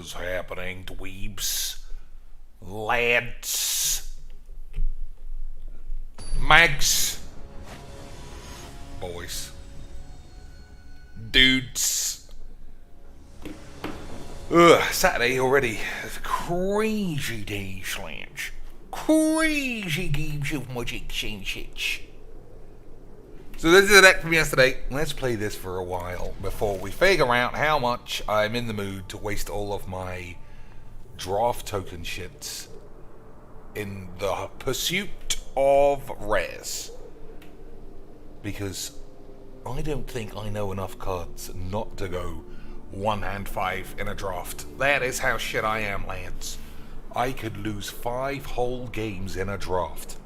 is happening, dweebs, lads, mags, boys, dudes. Saturday already. It's a crazy day, lads. Crazy games of magic and shit. So this is the deck from yesterday. Let's play this for a while before we figure out how much I'm in the mood to waste all of my draft token shits in the pursuit of rares. Because I don't think I know enough cards not to go 1-5 in a draft. That is how shit I am, lads. I could lose 5 whole games in a draft,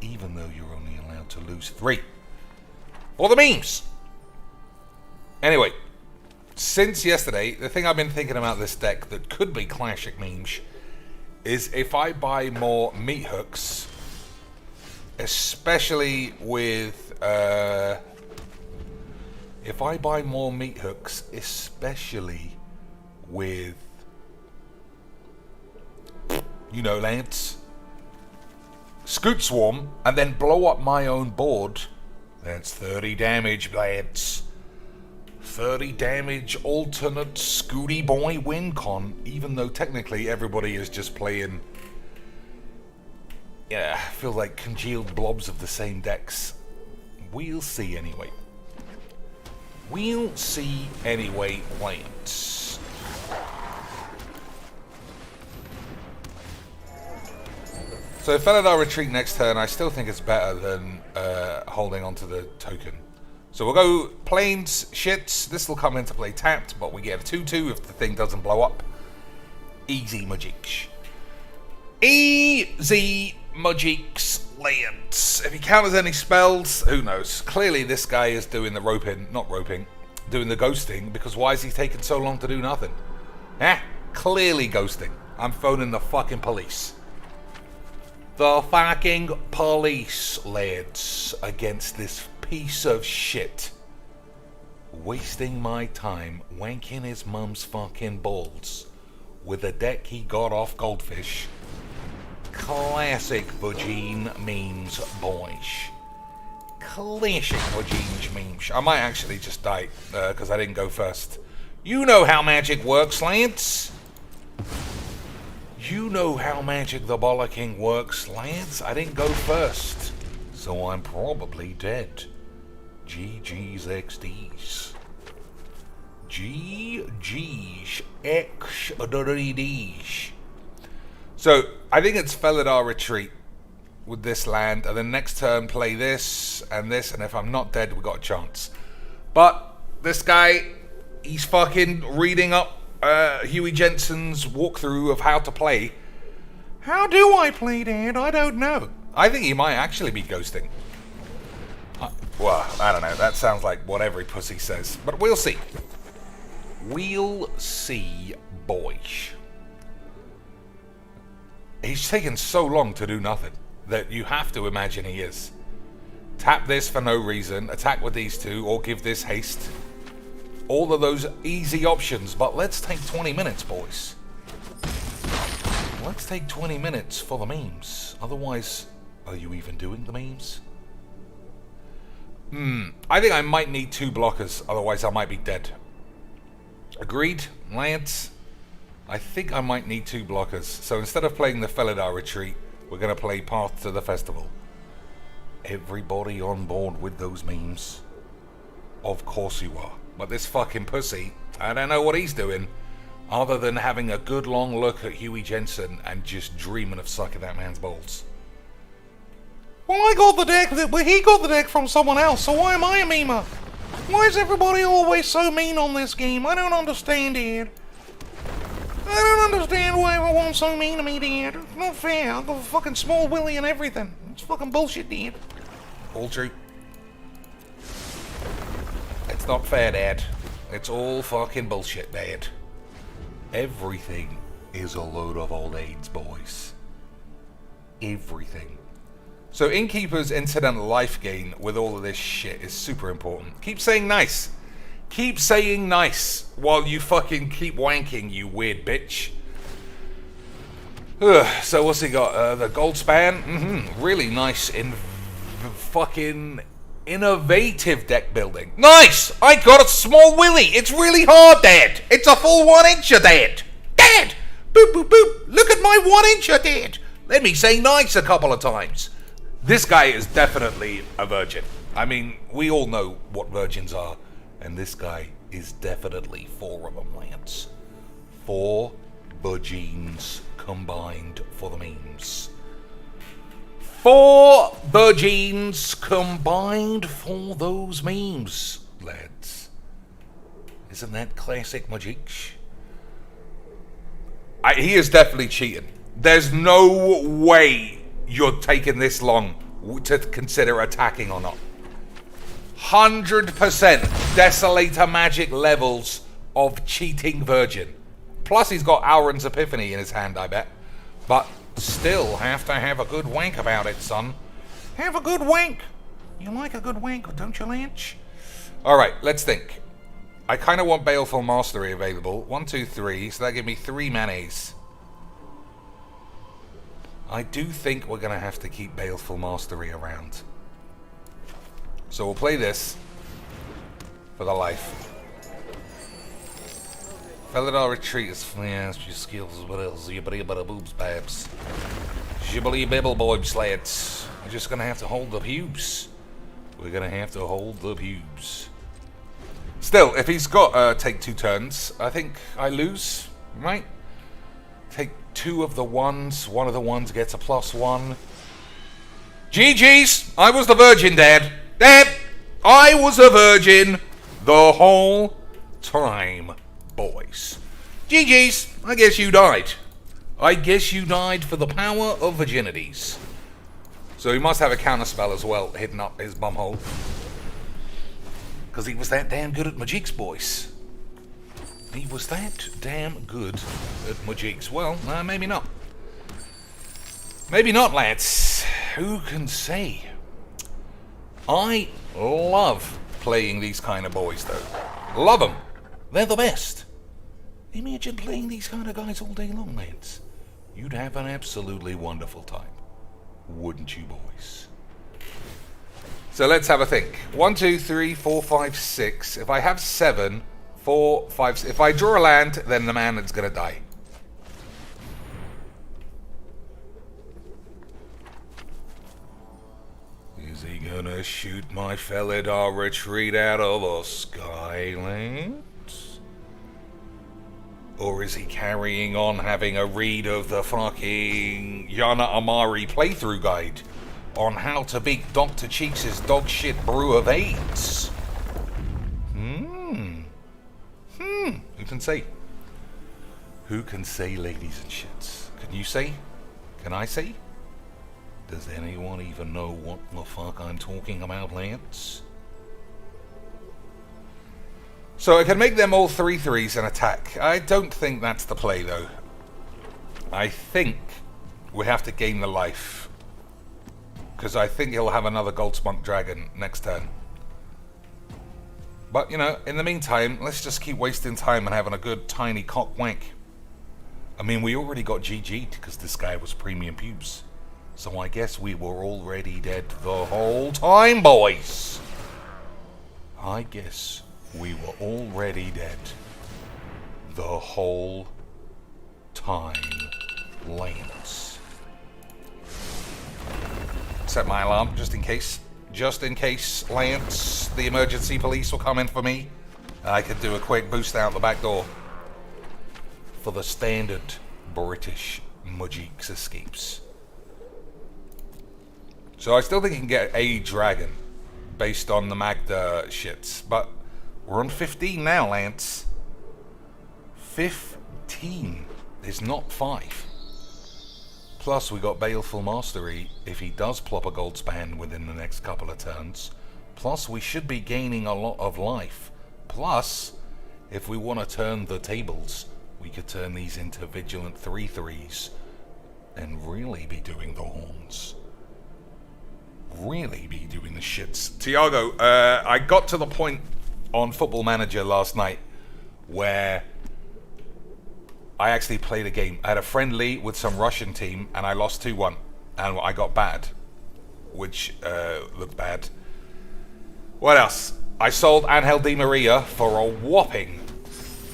even though you're only allowed to lose 3. Or the memes! Anyway, since yesterday, the thing I've been thinking about this deck that could be classic memes is if I buy more meat hooks, especially with, if I buy more meat hooks, especially with, you know, lads, Scoot Swarm, and then blow up my own board. That's 30 damage, lads. 30 damage alternate Scooty Boy win con, even though technically everybody is just playing, I feel like congealed blobs of the same decks. We'll see anyway. We'll see anyway, lads. So Felidar Retreat next turn, I still think it's better than holding onto the token. So we'll go plains, shits. This will come into play tapped, but we get a 2-2 if the thing doesn't blow up. Easy magics. Easy magics, lads. If he counters any spells, who knows? Clearly this guy is doing the doing the ghosting, because why is he taking so long to do nothing? Clearly ghosting. I'm phoning the fucking police. The fucking police, lads, against this piece of shit. Wasting my time wanking his mum's fucking balls with a deck he got off Goldfish. Classic Vagine memes, boys. Classic Vagine memes. I might actually just die, because I didn't go first. You know how magic works, lads. You know how Magic the Bollocking works, lads. I didn't go first, so I'm probably dead. GG's XDs. GG's XDs. So, I think it's Felidar Retreat with this land, and then next turn play this, and if I'm not dead, we got a chance. But, this guy, he's fucking reading up Huey Jensen's walkthrough of how to play. How do I play, Dad? I don't know. I think he might actually be ghosting. Well, I don't know. That sounds like what every pussy says. But we'll see. We'll see, boys. He's taken so long to do nothing that you have to imagine he is. Tap this for no reason, attack with these two, or give this haste. All of those easy options, but let's take 20 minutes, boys. Let's take 20 minutes for the memes. Otherwise, are you even doing the memes? I think I might need 2 blockers, otherwise I might be dead. Agreed, Lance? I think I might need 2 blockers. So instead of playing the Felidar Retreat, we're going to play Path to the Festival. Everybody on board with those memes? Of course you are. But this fucking pussy, I don't know what he's doing, other than having a good long look at Huey Jensen and just dreaming of sucking that man's balls. Well, I got the deck, but he got the deck from someone else, so why am I a memer? Why is everybody always so mean on this game? I don't understand it. I don't understand why everyone's so mean to me, Dad. It's not fair. I've got a fucking small willy and everything. It's fucking bullshit, Dad. All true. It's not fair, Dad. It's all fucking bullshit, Dad. Everything is a load of old AIDS, boys. Everything. So Innkeeper's incidental life gain with all of this shit is super important. Keep saying nice. Keep saying nice while you fucking keep wanking, you weird bitch. So what's he got? The gold span? Really nice fucking innovative deck building. Nice! I got a small willy. It's really hard, Dad. It's a full 1-incher, Dad. Dad! Boop, boop, boop. Look at my 1-incher, Dad. Let me say nice a couple of times. This guy is definitely a virgin. I mean, we all know what virgins are. And this guy is definitely 4 of them, Lance. 4 virgins combined for the memes. 4 virgins combined for those memes, lads. Isn't that classic magic? He is definitely cheating. There's no way you're taking this long to consider attacking or not. 100% Desolator magic levels of cheating virgin. Plus he's got Auron's Epiphany in his hand, I bet. But still have to have a good wank about it, son. Have a good wank. You like a good wank, don't you, Lance? Alright, let's think. I kind of want Baleful Mastery available. 1, 2, 3. So that gives me 3 manas. I do think we're going to have to keep Baleful Mastery around. So we'll play this for the life. Felidar Retreat is fast, your skills, what else? Yibbity bada boobs babs. Shibbly bibble boobs lads. We're just gonna have to hold the pubes. We're gonna have to hold the pubes. Still, if he's got take 2 turns, I think I lose, right? Take 2 of the ones, one of the ones gets a +1. GG's! I was the virgin, Dad. Dad! I was a virgin the whole time, boys. GG's! I guess you died. I guess you died for the power of virginities. So he must have a counterspell as well, hidden up his bumhole. Because he was that damn good at magics, boys. He was that damn good at magics. Well, maybe not. Maybe not, lads. Who can say? I love playing these kind of boys, though. Love them. They're the best. Imagine playing these kind of guys all day long, lads. You'd have an absolutely wonderful time. Wouldn't you, boys? So let's have a think. 1, 2, 3, 4, 5, 6. If I have 7, 4, 5, 6. If I draw a land, then the man is going to die. Is he gonna shoot my Felidar Retreat out of the Skylands? Or is he carrying on having a read of the fucking Yana Amari playthrough guide on how to beat Dr. Cheeks' dogshit brew of AIDS? Who can say? Who can say, ladies and shits? Can you say? Can I say? Does anyone even know what the fuck I'm talking about, Lance? So I can make them all 3/3s and attack. I don't think that's the play, though. I think we have to gain the life. Because I think he'll have another Goldspunk Dragon next turn. But, you know, in the meantime, let's just keep wasting time and having a good tiny cock wank. I mean, we already got GG'd because this guy was premium pubes. So I guess we were already dead the whole time, boys. I guess we were already dead the whole time, Lance. Set my alarm just in case. Just in case, Lance, the emergency police will come in for me. I could do a quick boost out the back door. For the standard British Mujiks escapes. So I still think you can get a dragon based on the Magda shits. But we're on 15 now, Lance. 15 is not 5. Plus we got Baleful Mastery if he does plop a gold span within the next couple of turns. Plus we should be gaining a lot of life. Plus, if we want to turn the tables, we could turn these into vigilant 3/3s and really be doing the horns. Really be doing the shits. Tiago, I got to the point on Football Manager last night where I actually played a game. I had a friendly with some Russian team and I lost 2-1 and I got bad, which looked bad. What else? I sold Angel Di Maria for a whopping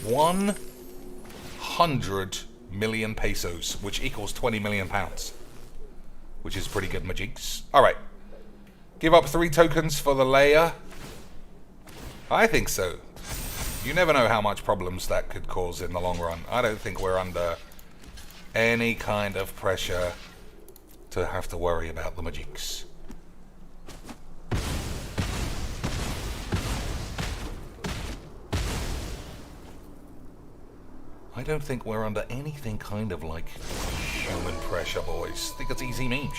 100 million pesos, which equals 20 million pounds, which is pretty good, my jigs. Alright. Give up 3 tokens for the layer. I think so. You never know how much problems that could cause in the long run. I don't think we're under any kind of pressure to have to worry about the magics. I don't think we're under anything kind of like human pressure, boys. I think it's easy memes.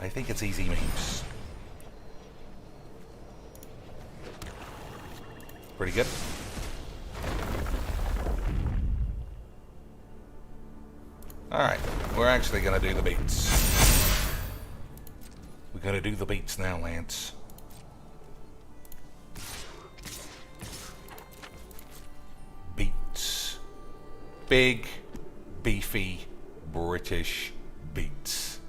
I think it's easy memes. Pretty good. Alright, we're actually going to do the beats. We're going to do the beats now, Lance. Beats. Big, beefy, British beats.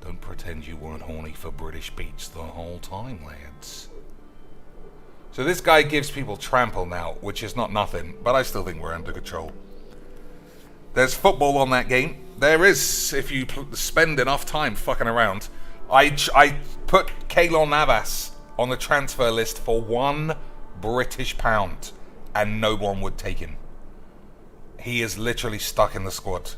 Don't pretend you weren't horny for British beats the whole time, lads. So this guy gives people trample now, which is not nothing, but I still think we're under control. There's football on that game. There is, if you spend enough time fucking around. I put Keylor Navas on the transfer list for £1 British, and no one would take him. He is literally stuck in the squad.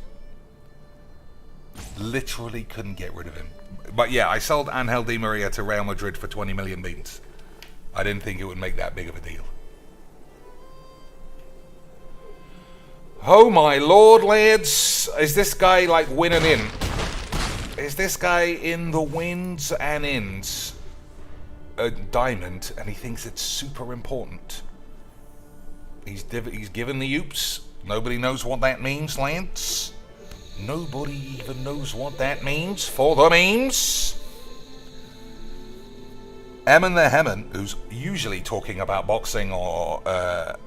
Literally couldn't get rid of him. But yeah, I sold Angel Di Maria to Real Madrid for 20 million beans. I didn't think it would make that big of a deal. Oh my lord, lads. Is this guy like winning in? Is this guy in the wins and ins a diamond and he thinks it's super important? He's given the oops. Nobody knows what that means, Lance. Nobody even knows what that means for the memes. Emin the Hemon, who's usually talking about boxing or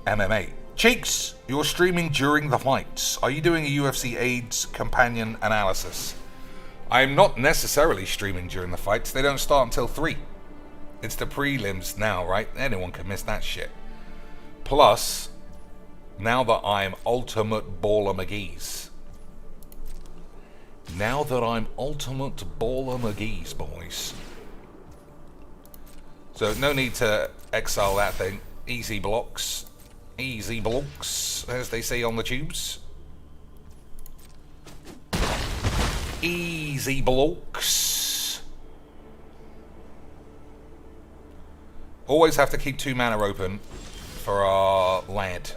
MMA. Cheeks, you're streaming during the fights. Are you doing a UFC AIDS companion analysis? I'm not necessarily streaming during the fights. They don't start until 3. It's the prelims now, right? Anyone can miss that shit. Plus, now that I'm Ultimate Baller McGee's. Now that I'm Ultimate Baller McGee's, boys. So no need to exile that thing. Easy blocks. Easy blocks, as they say on the tubes. Easy blocks. Always have to keep 2 mana open for our lad.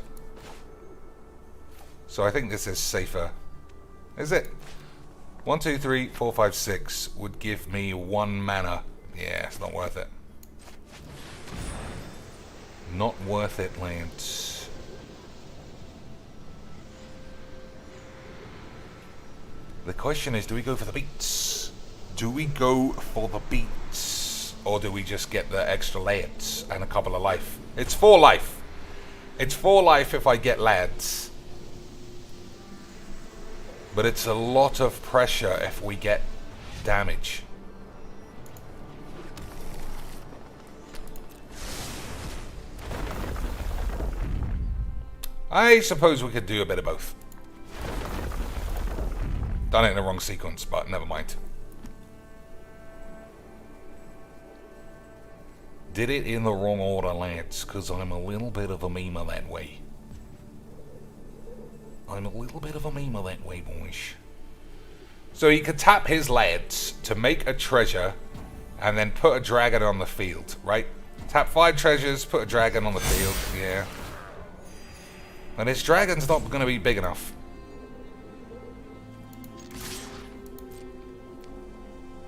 So I think this is safer. Is it? 1, 2, 3, 4, 5, 6 would give me 1 mana. Yeah, it's not worth it. Not worth it, Lance. The question is, do we go for the beats? Do we go for the beats? Or do we just get the extra lads and a couple of life? It's 4 life. It's 4 life if I get lads. But it's a lot of pressure if we get damage. I suppose we could do a bit of both. Done it in the wrong sequence, but never mind. Did it in the wrong order, lads, because I'm a little bit of a memer that way. I'm a little bit of a memer that way, boys. So he could tap his lads to make a treasure and then put a dragon on the field, right? Tap 5 treasures, put a dragon on the field, yeah. And his dragon's not going to be big enough.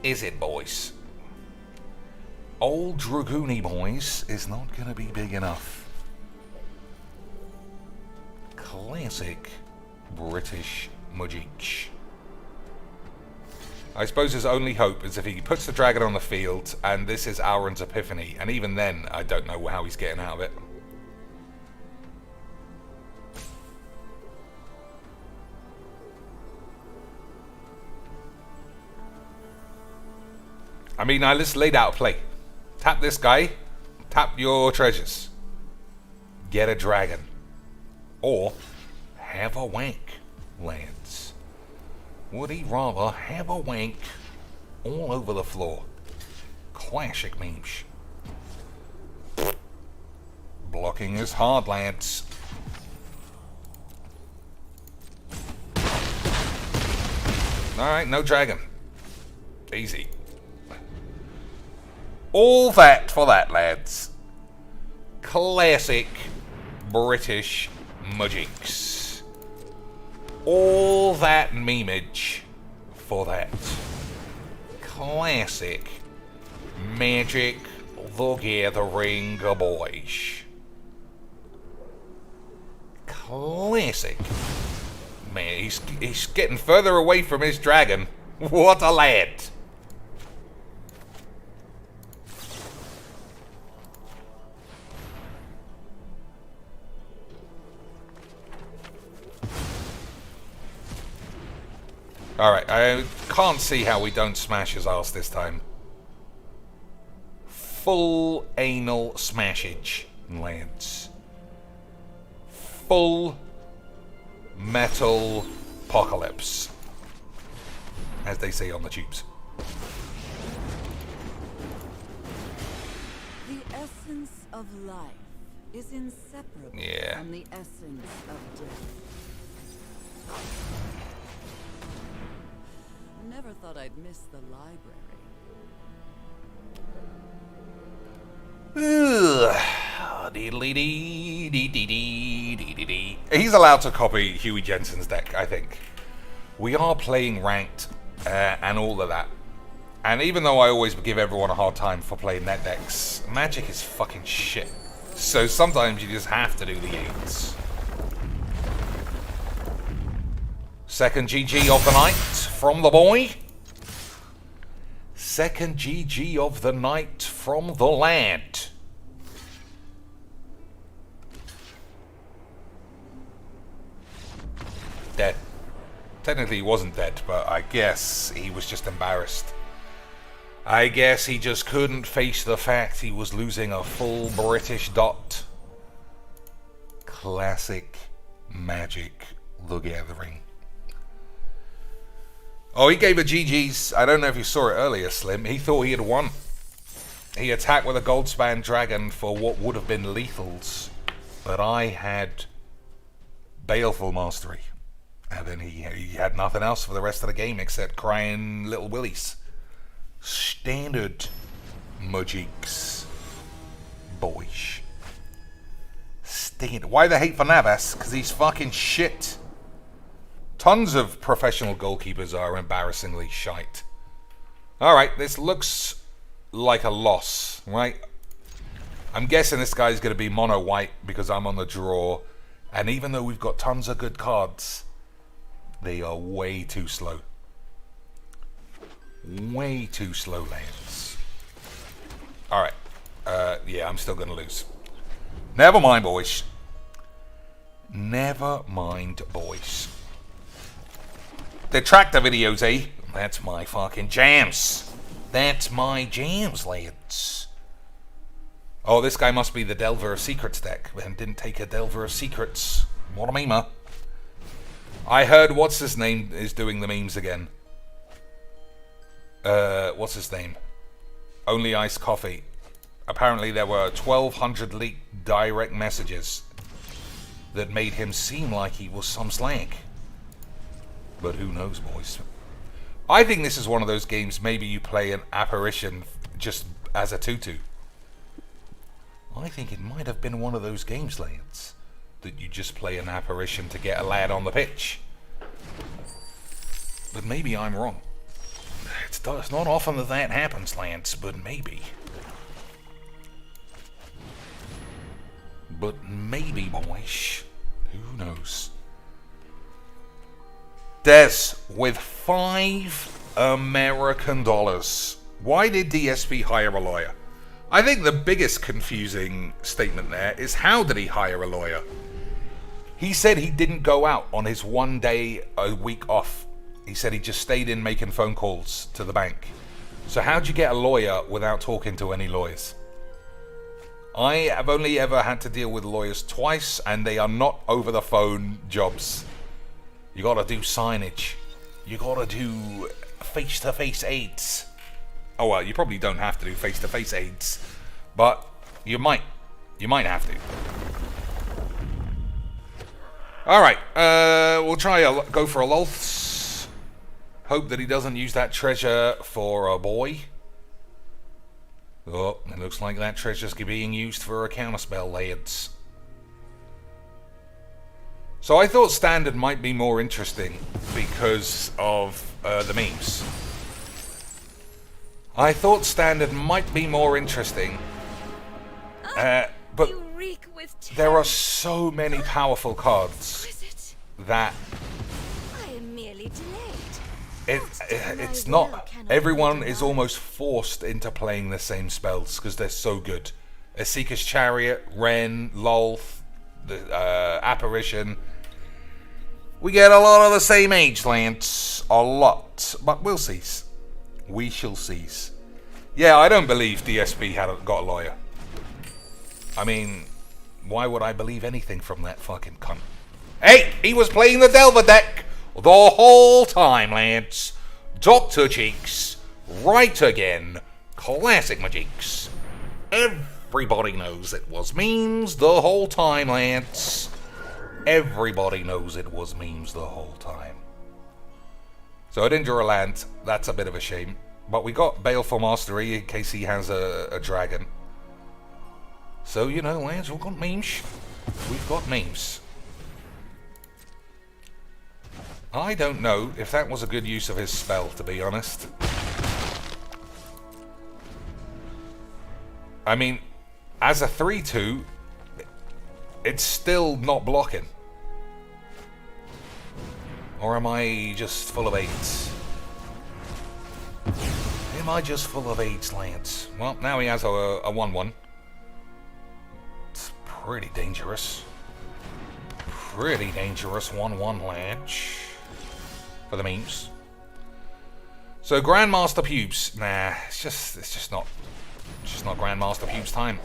Is it, boys? Old Dragoony, boys, is not going to be big enough. Classic British magic. I suppose his only hope is if he puts the dragon on the field, and this is Auron's epiphany, and even then, I don't know how he's getting out of it. I mean, I just laid out a play. Tap this guy, tap your treasures, get a dragon, or have a wank, lads. Would he rather have a wank all over the floor? Classic memes. Blocking is hard, lads. Alright, no dragon. Easy. All that for that, lads. Classic British magics. All that memeage for that. Classic Magic the Gathering boys. Classic. Man, he's getting further away from his dragon. What a lad. Alright, I can't see how we don't smash his ass this time. Full anal smashage, lads. Full metal apocalypse, as they say on the tubes. The essence of life is inseparable from the essence of death. Never thought I'd miss the library. He's allowed to copy Huey Jensen's deck, I think. We are playing ranked and all of that. And even though I always give everyone a hard time for playing net decks, Magic is fucking shit. So sometimes you just have to do the games. Second GG of the night from the boy. Second GG of the night from the lad. Dead. Technically he wasn't dead, but I guess he was just embarrassed. I guess he just couldn't face the fact he was losing a full British dot. Classic Magic the Gathering. Oh, he gave a GG's. I don't know if you saw it earlier, Slim. He thought he had won. He attacked with a Goldspan Dragon for what would have been lethals. But I had Baleful Mastery. And then he had nothing else for the rest of the game except crying little willies. Standard Magics. Boys. Standard. Why the hate for Navas? Because he's fucking shit. Tons of professional goalkeepers are embarrassingly shite. Alright, this looks like a loss, right? I'm guessing this guy's going to be mono white because I'm on the draw. And even though we've got tons of good cards, they are way too slow. Way too slow, lads. Alright. Yeah, I'm still going to lose. Never mind, boys. Never mind, boys. The tractor videos, eh? That's my fucking jams. That's my jams, lads. Oh, this guy must be the Delver of Secrets deck, and didn't take a Delver of Secrets. What a memer. I heard what's his name is doing the memes again. What's his name? Only Iced Coffee. Apparently there were 1,200 leaked direct messages that made him seem like he was some slag. But who knows, boys? I think this is one of those games maybe you play an apparition just as a tutu. I think it might have been one of those games, lads, that you just play an apparition to get a lad on the pitch. But maybe I'm wrong. It's not often that happens, lads, but maybe. But maybe, boys. Who knows? Des with 5 American dollars. Why did DSP hire a lawyer? I think the biggest confusing statement there is, how did he hire a lawyer? He said he didn't go out on his 1 day a week off. He said he just stayed in making phone calls to the bank. So how'd you get a lawyer without talking to any lawyers? I have only ever had to deal with lawyers twice, and they are not over the phone jobs. You gotta do signage. You gotta do face-to-face aids. Oh well, you probably don't have to do face-to-face aids, but you might. You might have to. Alright, we'll go for a lulz. Hope that he doesn't use that treasure for a boy. Oh, it looks like that treasure's being used for a counterspell, lads. So I thought Standard might be more interesting because of the memes. I thought Standard might be more interesting, but there are so many powerful cards that I am merely delayed. It's not. Everyone is almost forced into playing the same spells because they're so good. A Seeker's Chariot, Ren, Lolth, the Apparition. We get a lot of the same age, Lance. A lot. But we'll see. We shall see. Yeah, I don't believe DSP got a lawyer. I mean, why would I believe anything from that fucking cunt? Hey, he was playing the Delver deck the whole time, Lance. Dr. Cheeks, right again. Classic Majix. Everybody knows it was memes the whole time, Lance. Everybody knows it was memes the whole time. So I didn't draw a land. That's a bit of a shame. But we got Baleful Mastery in case he has a dragon. So, you know, Lance, we've got memes. We've got memes. I don't know if that was a good use of his spell, to be honest. I mean, as a 3-2, it's still not blocking. Or am I just full of AIDS? Am I just full of AIDS, Lance? Well, now he has a 1-1. It's pretty dangerous. Pretty dangerous 1-1, Lance. For the memes. So Grandmaster Pubes, nah, it's just not Grandmaster Pubes time.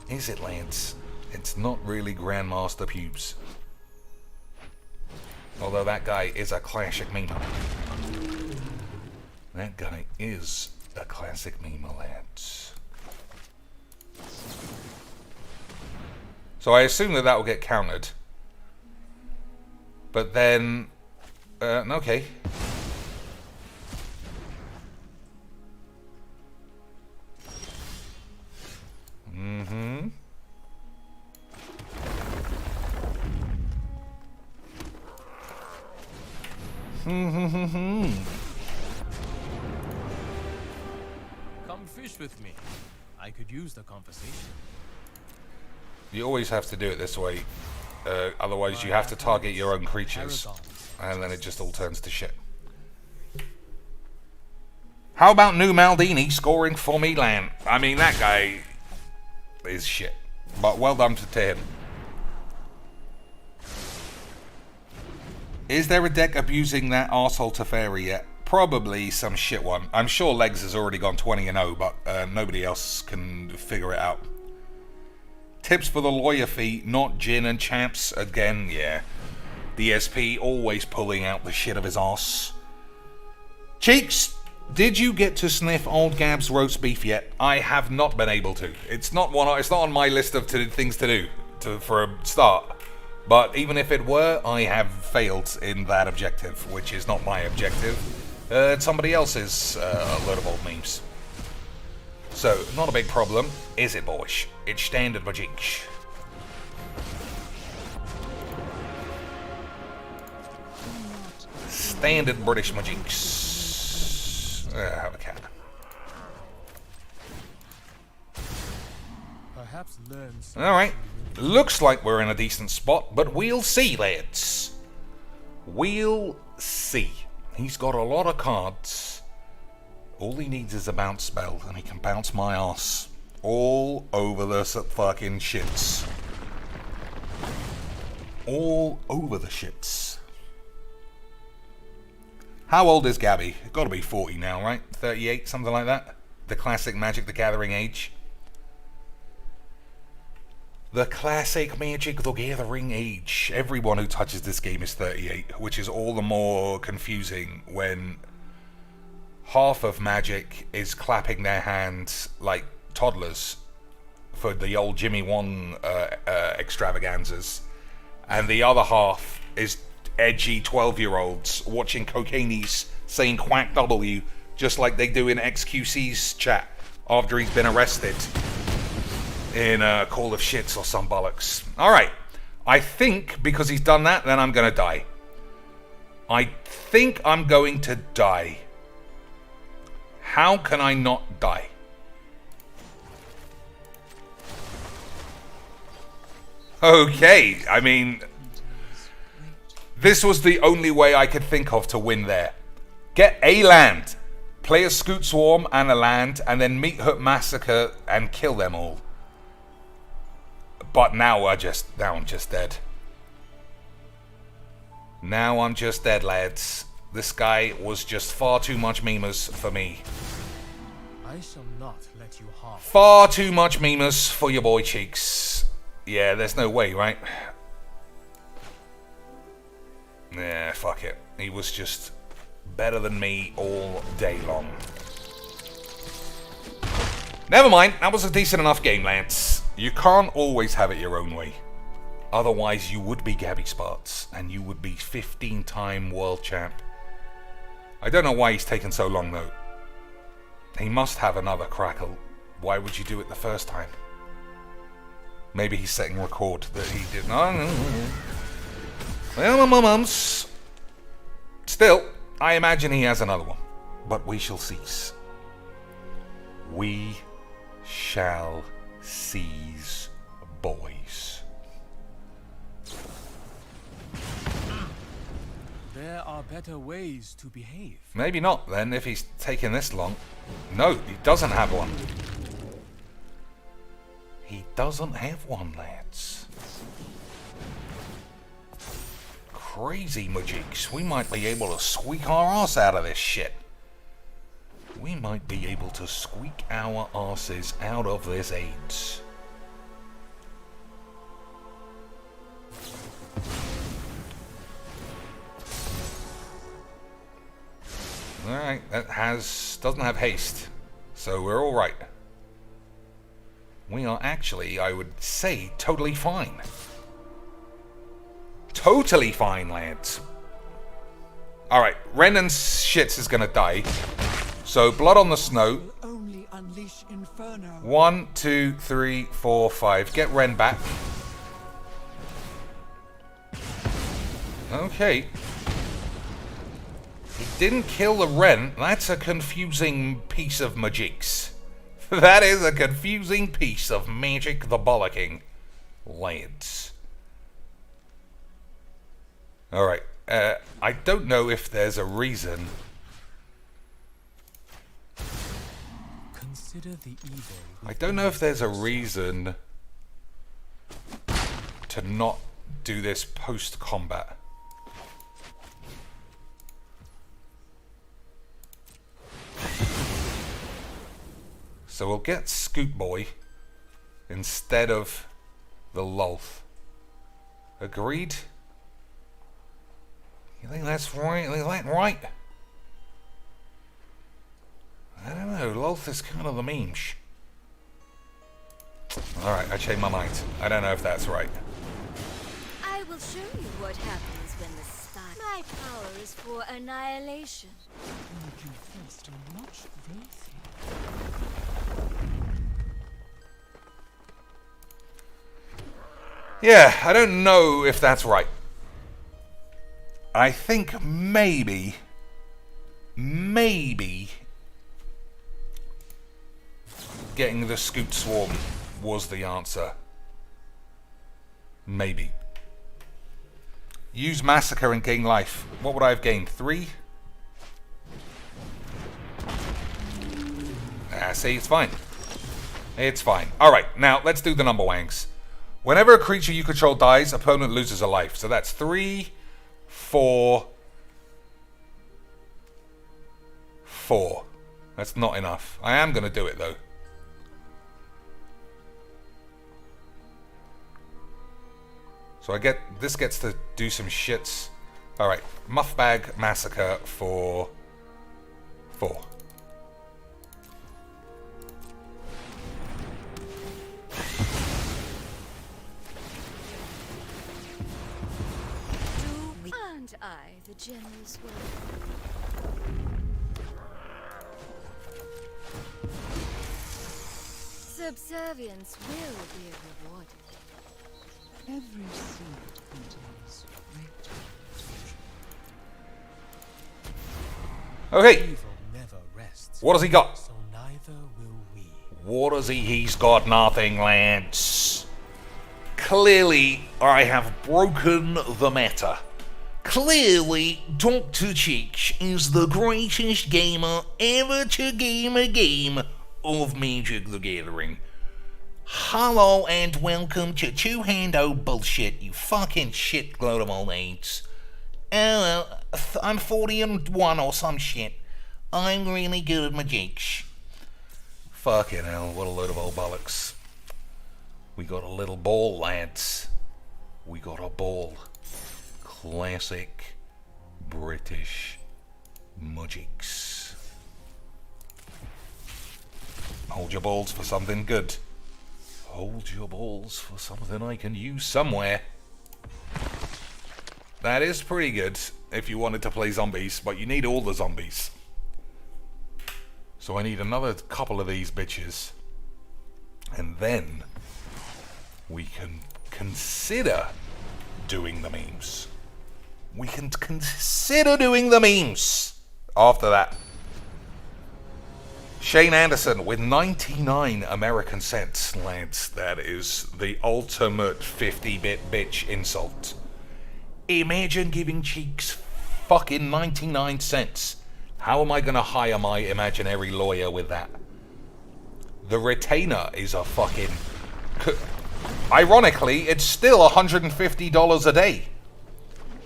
Is it, Lance? It's not really Grandmaster Pubes. Although that guy is a classic meme. That guy is a classic meme, lads. So I assume that will get countered. But then... okay. Mm-hmm. Come fish with me. I could use the conversation. You always have to do it this way, otherwise you have to target your own creatures, and then it just all turns to shit. How about New Maldini scoring for Milan? I mean, that guy is shit, but well done to him. Is there a deck abusing that arsehole Teferi yet? Probably some shit one. I'm sure Legs has already gone 20-0, but nobody else can figure it out. Tips for the lawyer fee, not gin and chaps. Again, yeah. DSP always pulling out the shit of his arse. Cheeks, did you get to sniff Old Gab's roast beef yet? I have not been able to. It's not on my list of things to do for a start. But even if it were, I have failed in that objective, which is not my objective. It's somebody else's load of old memes. So, not a big problem, is it, boys? It's standard magic. Standard British magics. Okay. Perhaps learn. Alright. Looks like we're in a decent spot, but we'll see, lads. We'll see. He's got a lot of cards. All he needs is a bounce spell, and he can bounce my ass all over the fucking shits. All over the shits. How old is Gabby? Gotta be 40 now, right? 38, something like that? The classic Magic the Gathering age. The classic Magic the Gathering age. Everyone who touches this game is 38, which is all the more confusing when half of Magic is clapping their hands like toddlers for the old Jimmy Wong extravaganzas, and the other half is edgy 12-year-olds watching Cocainies saying quack W just like they do in XQC's chat after he's been arrested in a Call of Shits or some bollocks. Alright, I think because he's done that, then I'm gonna die. I think I'm going to die. How can I not die? Okay, I mean, this was the only way I could think of to win there. Get a land, play a Scoot Swarm and a land, and then Meat Hook Massacre and kill them all. But now I'm just dead. Now I'm just dead, lads. This guy was just far too much memers for me. I shall not let you harm. Far too much memers for your boy Cheeks. Yeah, there's no way, right? Nah, fuck it. He was just better than me all day long. Never mind, that was a decent enough game, Lance. You can't always have it your own way. Otherwise, you would be Gabby Sparts, and you would be 15-time world champ. I don't know why he's taken so long, though. He must have another crackle. Why would you do it the first time? Maybe he's setting record that he did not. Well, mums. Still, I imagine he has another one. But we shall cease. We shall seize, boys. There are better ways to behave. Maybe not, then, if he's taking this long. No, he doesn't have one. He doesn't have one, lads. Crazy Majiks. We might be able to squeak our ass out of this shit. We might be able to squeak our asses out of this AIDS. Alright, that doesn't have haste. So we're alright. We are actually, I would say, totally fine. Totally fine, lads. Alright, Ren and Shits is gonna die. So, Blood on the Snow. Only unleash inferno. 1, 2, 3, 4, 5. Get Ren back. Okay. He didn't kill the Ren. That's a confusing piece of Magics. That is a confusing piece of Magic the Bollocking, lads. Alright. I don't know if there's a reason. Consider the evil. I don't know if there's a reason to not do this post-combat. So we'll get Scoot Boy instead of the Lolth. Agreed? You think that's right? Is that right? I don't know. Lolth is kind of the memesh. Alright, I changed my mind. I don't know if that's right. I will show you what happens when the spy. My power is for annihilation. Yeah, I don't know if that's right. I think maybe getting the Scoot Swarm was the answer. Maybe. Use Massacre and gain life. What would I have gained? 3? See, it's fine. It's fine. Alright, now let's do the number wangs. Whenever a creature you control dies, opponent loses a life. So that's 3, 4, 4. That's not enough. I am going to do it though. So this gets to do some shits. Alright, Muffbag Massacre for 4. And I, the generous one. Subservience will be rewarded. Every seed contains great potential. Okay. Evil never rests. What has he got? So neither will we. What does he? He's got nothing, Lance. Clearly, I have broken the meta. Clearly, Dr. Cheech is the greatest gamer ever to game a game of Magic the Gathering. Hello and welcome to two-hand-o bullshit, you fucking shit load of old aids. I'm 41 or some shit. I'm really good at magics. Fucking hell, what a load of old bollocks. We got a little ball, lads. We got a ball. Classic British magics. Hold your balls for something good. Hold your balls for something I can use somewhere. That is pretty good if you wanted to play zombies, but you need all the zombies. So I need another couple of these bitches. And then we can consider doing the memes. We can consider doing the memes after that. Shane Anderson with 99 American cents, lads. That is the ultimate 50-bit bitch insult. Imagine giving Cheeks fucking 99 cents. How am I going to hire my imaginary lawyer with that? The retainer is a fucking... Ironically, it's still $150 a day.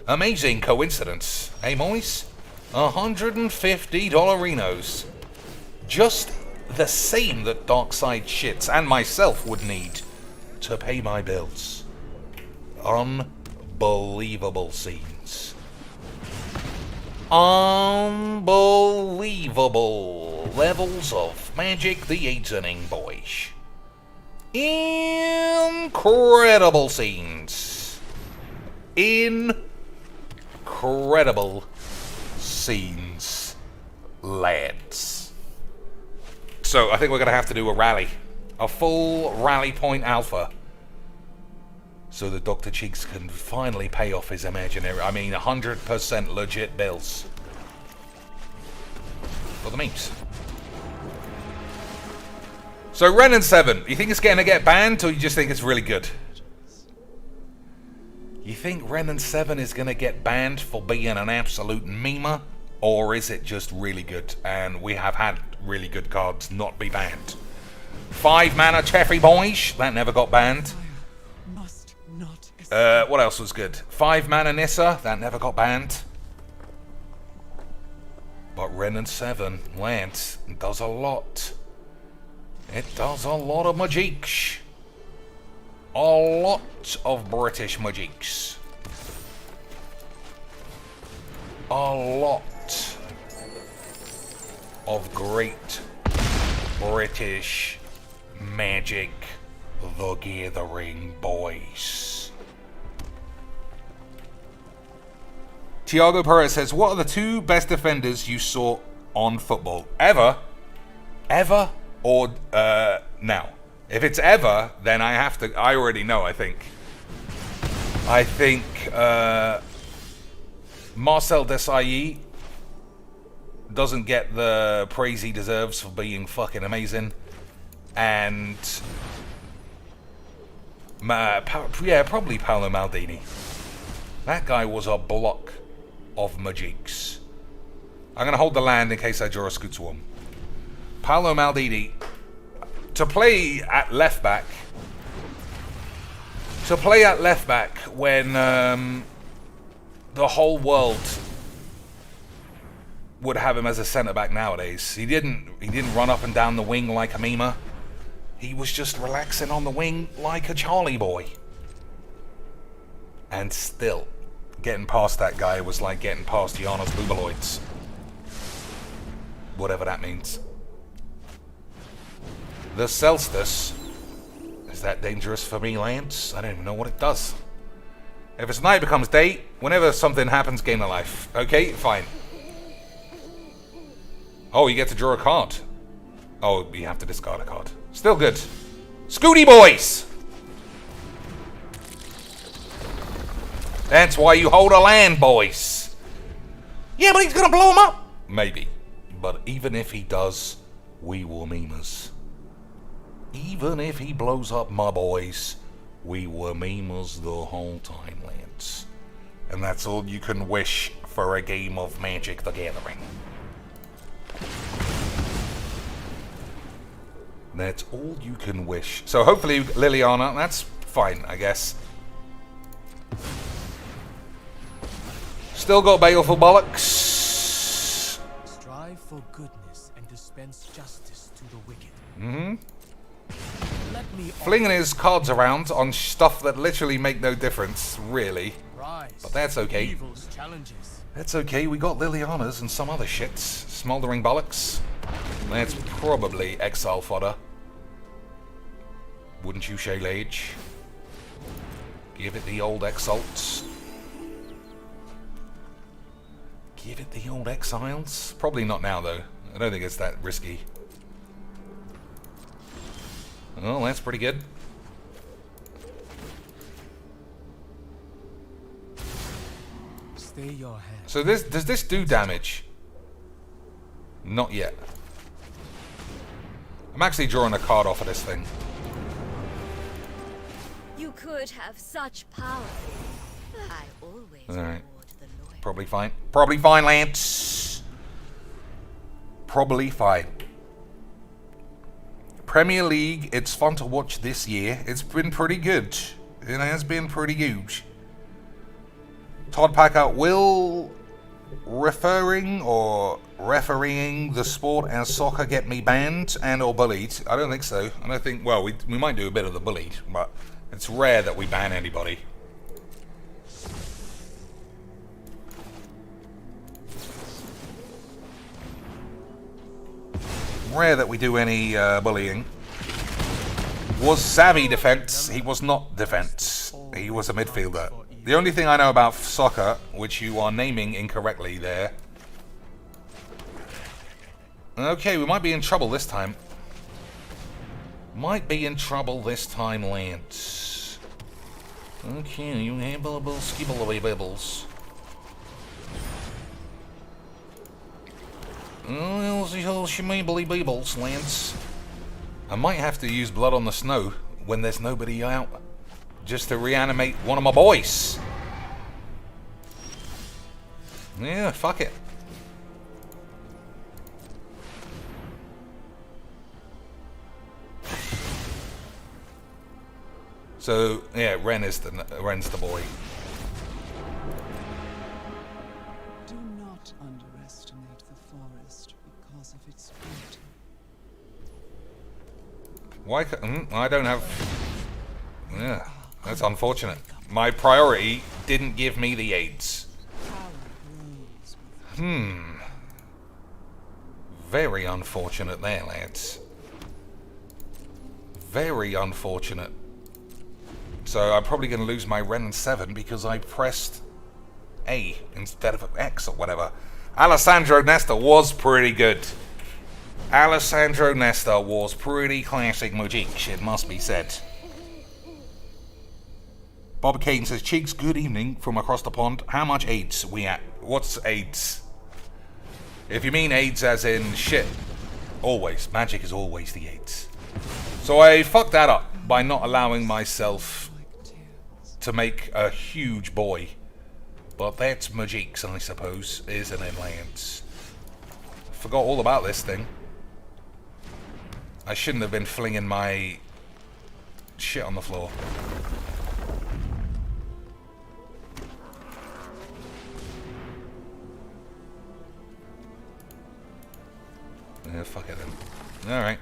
Amazing coincidence, eh, boys? $150 Renos. Just the same that Darkside Shits and myself would need to pay my bills. Unbelievable scenes. Unbelievable levels of Magic the Eatening, boys. Incredible scenes. Incredible scenes, lads. So I think we're going to have to do a rally. A full rally point alpha. So that Dr. Cheeks can finally pay off his imaginary, 100% legit bills. For the memes. So Renin 7, you think it's going to get banned or you just think it's really good? You think Renin 7 is going to get banned for being an absolute memer? Or is it just really good and we have had really good cards not be banned? 5 mana Teferi boys, that never got banned. What else was good? 5 mana Nissa, that never got banned. But Renin 7, Lance, does a lot. It does a lot of magics. A lot of British magics. A lot of great British Magic the Gathering, boys. Tiago Perez says, what are the 2 best defenders you saw on football? Ever? Ever? Or now? If it's ever, then I already know, I think. Marcel Desailly doesn't get the praise he deserves for being fucking amazing. And probably Paolo Maldini. That guy was a block of Majiks. I'm going to hold the land in case I draw a Scoot Swarm. Paolo Maldini. To play at left back. When the whole world would have him as a centre back nowadays. He didn't run up and down the wing like a Mima. He was just relaxing on the wing like a Charlie boy. And still, getting past that guy was like getting past Giannis Bubaloids. Whatever that means. The Celestus. Is that dangerous for me, Lance? I don't even know what it does. If it's night, it becomes day. Whenever something happens, gain a life. Okay, fine. Oh, you get to draw a card. Oh, you have to discard a card. Still good. Scooty boys! That's why you hold a land, boys. Yeah, but he's gonna blow him up. Maybe. But even if he does, we will meme us. Even if he blows up my boys, we were memers the whole time, Lance. And that's all you can wish for a game of Magic the Gathering. That's all you can wish. So hopefully Liliana, that's fine, I guess. Still got Baleful Bollocks. Strive for goodness and dispense justice to the wicked. Mm-hmm. Flinging his cards around on stuff that literally make no difference, really. But that's okay. That's okay, we got Lilianas and some other shits. Smoldering Bollocks. That's probably exile fodder. Wouldn't you, Shaylage? Give it the old exalts. Give it the old exiles. Probably not now, though. I don't think it's that risky. Oh, that's pretty good. Stay your hand. So does this do damage? Not yet. I'm actually drawing a card off of this thing. You could have such power. I always Alright. reward the loyal. Probably fine. Probably fine, Lance. Probably fine. Premier League, it's fun to watch this year. It's been pretty good. It has been pretty huge. Todd Packer will referring or refereeing the sport as soccer get me banned and or bullied? I don't think so. I don't think, well, we might do a bit of the bullied, but it's rare that we ban anybody. Rare that we do any bullying. Was savvy defense, he was not defense. He was a midfielder. The only thing I know about soccer, which you are naming incorrectly there. Okay, we might be in trouble this time. Might be in trouble this time, Lance. Okay, you handle skibble away bibbles. Oh, shimably beebles, Lance. I might have to use blood on the snow when there's nobody out, just to reanimate one of my boys. Yeah, fuck it. So yeah, Ren's the boy. Do not underestimate the forest because of its beauty. Why? I don't have. Yeah, that's unfortunate. My priority didn't give me the AIDS. Very unfortunate there, lads. Very unfortunate. So I'm probably going to lose my Ren 7 because I pressed A instead of X or whatever. Alessandro Nesta was pretty good. Alessandro Nesta was pretty classic Mojik, it must be said. Bob Kane says, Cheeks, good evening from across the pond. How much AIDS we at? What's AIDS? If you mean AIDS as in shit, always. Magic is always the AIDS. So I fucked that up by not allowing myself to make a huge boy But that's Majix, I suppose, isn't it, Lance? Forgot all about this thing. I shouldn't have been flinging my shit on the floor. Yeah, fuck it then. Alright.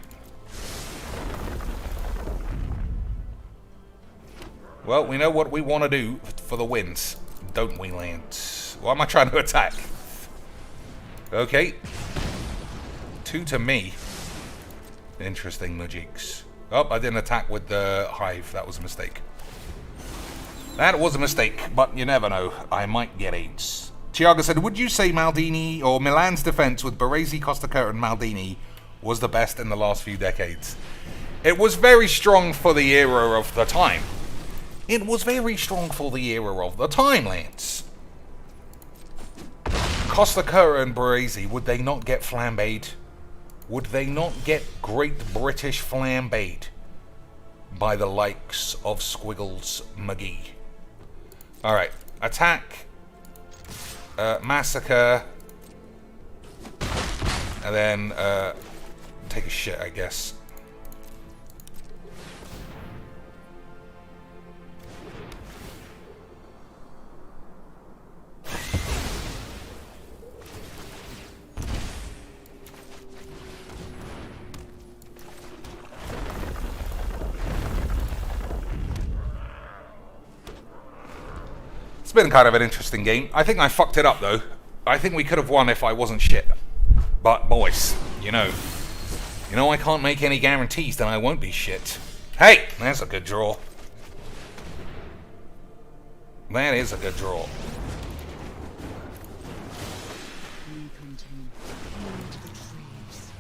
Well, we know what we want to do for the wins, don't we, Lance? Why am I trying to attack? Okay. 2 to me. Interesting, Majix. Oh, I didn't attack with the hive. That was a mistake. That was a mistake, but you never know. I might get AIDS. Tiago said, would you say Maldini or Milan's defense with Baresi, Costacurta and Maldini was the best in the last few decades? It was very strong for the era of the time. It was very strong for the era of the time, Lance. Costacurta and Baresi, would they not get flambéed? Would they not get Great British flambéed by the likes of Squiggles McGee? Alright, attack, massacre, and then take a shit, I guess. It's been kind of an interesting game. I think I fucked it up, though. I think we could have won if I wasn't shit. But, boys, you know I can't make any guarantees that I won't be shit. Hey, that's a good draw. That is a good draw. Into the trees.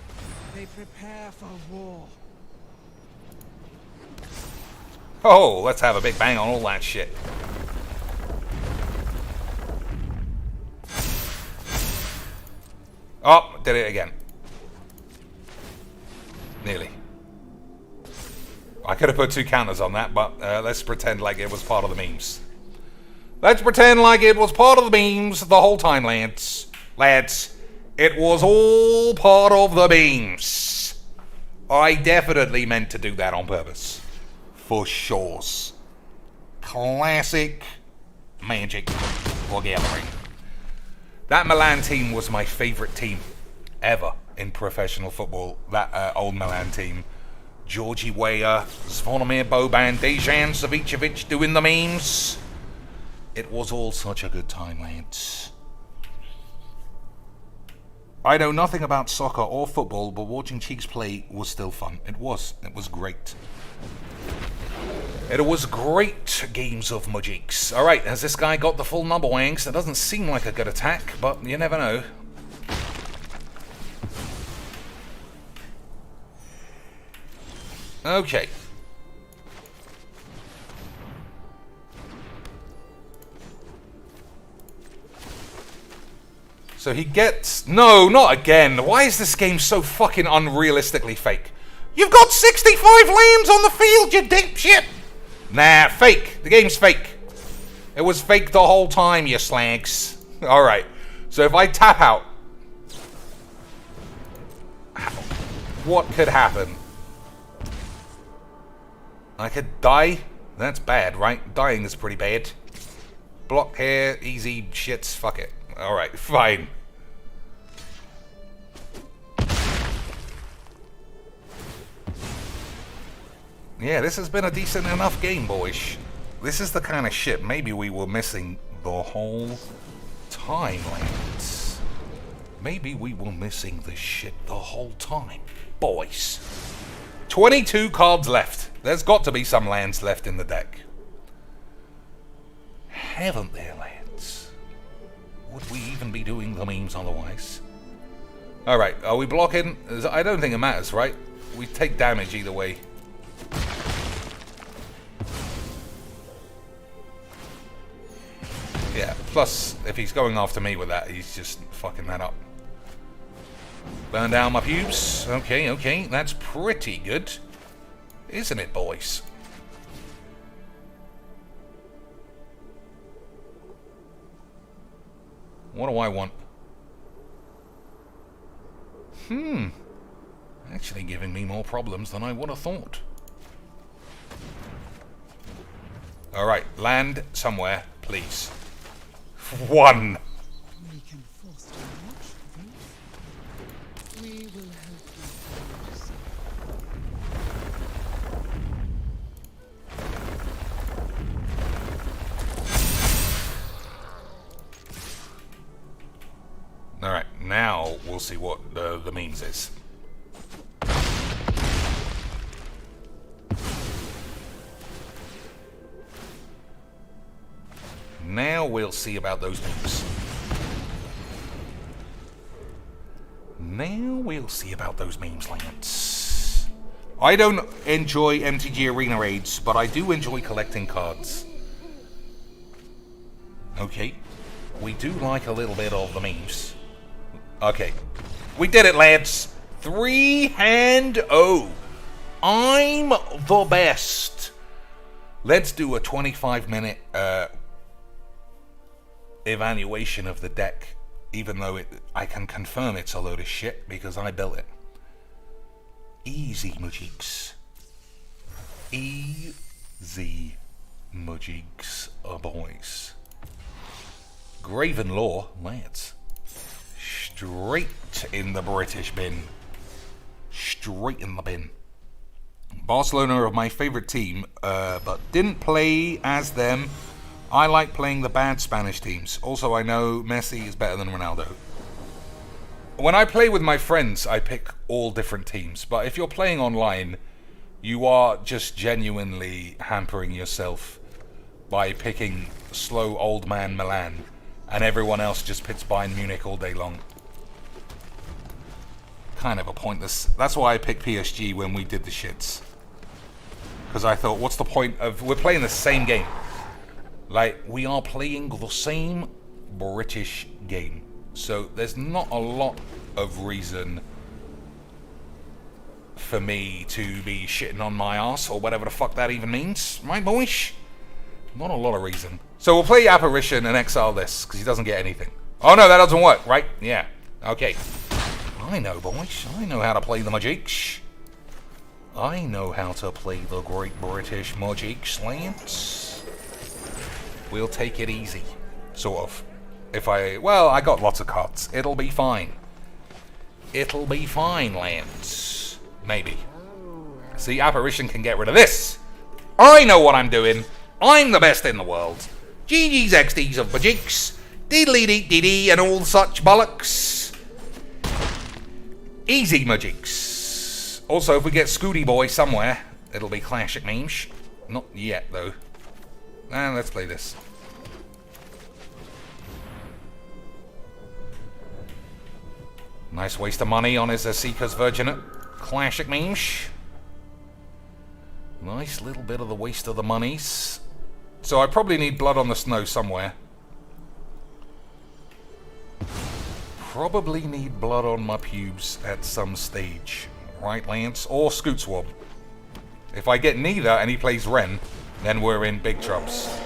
They prepare for war. Oh, let's have a big bang on all that shit. Oh, did it again. Nearly. I could have put 2 counters on that, but let's pretend like it was part of the memes. Let's pretend like it was part of the memes the whole time, lads. Lads, it was all part of the memes. I definitely meant to do that on purpose. For sure. Classic Magic the Gathering. That Milan team was my favourite team ever in professional football. That old Milan team. Georgie Weah, Zvonimir Boban, Dejan Savicevic doing the memes. It was all such a good time, lads. I know nothing about soccer or football, but watching Cheeks play was still fun. It was great. It was great games of Majix. Alright, has this guy got the full number wangs? That doesn't seem like a good attack, but you never know. Okay. So he gets... No, not again. Why is this game so fucking unrealistically fake? You've got 65 lambs on the field, you dipshit! Nah, fake. The game's fake. It was fake the whole time, you slags. Alright. So if I tap out... What could happen? I could die? That's bad, right? Dying is pretty bad. Block here, easy shits, fuck it. Alright, fine. Yeah, this has been a decent enough game, boys. This is the kind of shit maybe we were missing the whole time, lads. Maybe we were missing this shit the whole time, boys. 22 cards left. There's got to be some lands left in the deck. Haven't there, lads? Would we even be doing the memes otherwise? Alright, are we blocking? I don't think it matters, right? We take damage either way. Yeah, plus, if he's going after me with that, he's just fucking that up. Burn down my pubes. Okay, okay, that's pretty good. Isn't it, boys? What do I want? Actually giving me more problems than I would have thought. Alright, land somewhere, please. 1. We can foster much growth. We will help you find yourself. Alright, now we'll see what the memes is. Now we'll see about those memes. Now we'll see about those memes, Lance. I don't enjoy MTG Arena raids, but I do enjoy collecting cards. Okay. We do like a little bit of the memes. Okay. We did it, Lance. 3-0. I'm the best. Let's do a 25-minute evaluation of the deck, even though I can confirm it's a load of shit because I built it. Easy, Mujiks. Easy, Mujiks, boys. Graven Law, lads. Straight in the British bin. Straight in the bin. Barcelona are my favorite team, but didn't play as them. I like playing the bad Spanish teams. Also, I know Messi is better than Ronaldo. When I play with my friends, I pick all different teams. But if you're playing online, you are just genuinely hampering yourself by picking slow old man Milan, and everyone else just picks Bayern Munich all day long. Kind of a pointless... That's why I picked PSG when we did the shits. Because I thought, what's the point of... We're playing the same game. Like, we are playing the same British game. So there's not a lot of reason for me to be shitting on my ass, or whatever the fuck that even means. Right, boys? Not a lot of reason. So we'll play Apparition and exile this, because he doesn't get anything. Oh no, that doesn't work, right? Yeah. Okay. I know, boys. I know how to play the Magics. I know how to play the Great British Magics, Lance. We'll take it easy. Sort of. Well, I got lots of cards. It'll be fine. It'll be fine, Lance. Maybe. See, Apparition can get rid of this. I know what I'm doing. I'm the best in the world. GG's XDs of Magics. Diddly-dee-dee-dee and all such bollocks. Easy Magics. Also, if we get Scooty Boy somewhere, it'll be classic memes. Not yet, though. Let's play this. Nice waste of money on his Seeker's Virginet. Classic memes. Nice little bit of the waste of the monies. So I probably need Blood on the Snow somewhere. Probably need Blood on my pubes at some stage. Right, Lance? Or Scoot Swab. If I get neither and he plays Ren, then we're in big troubles.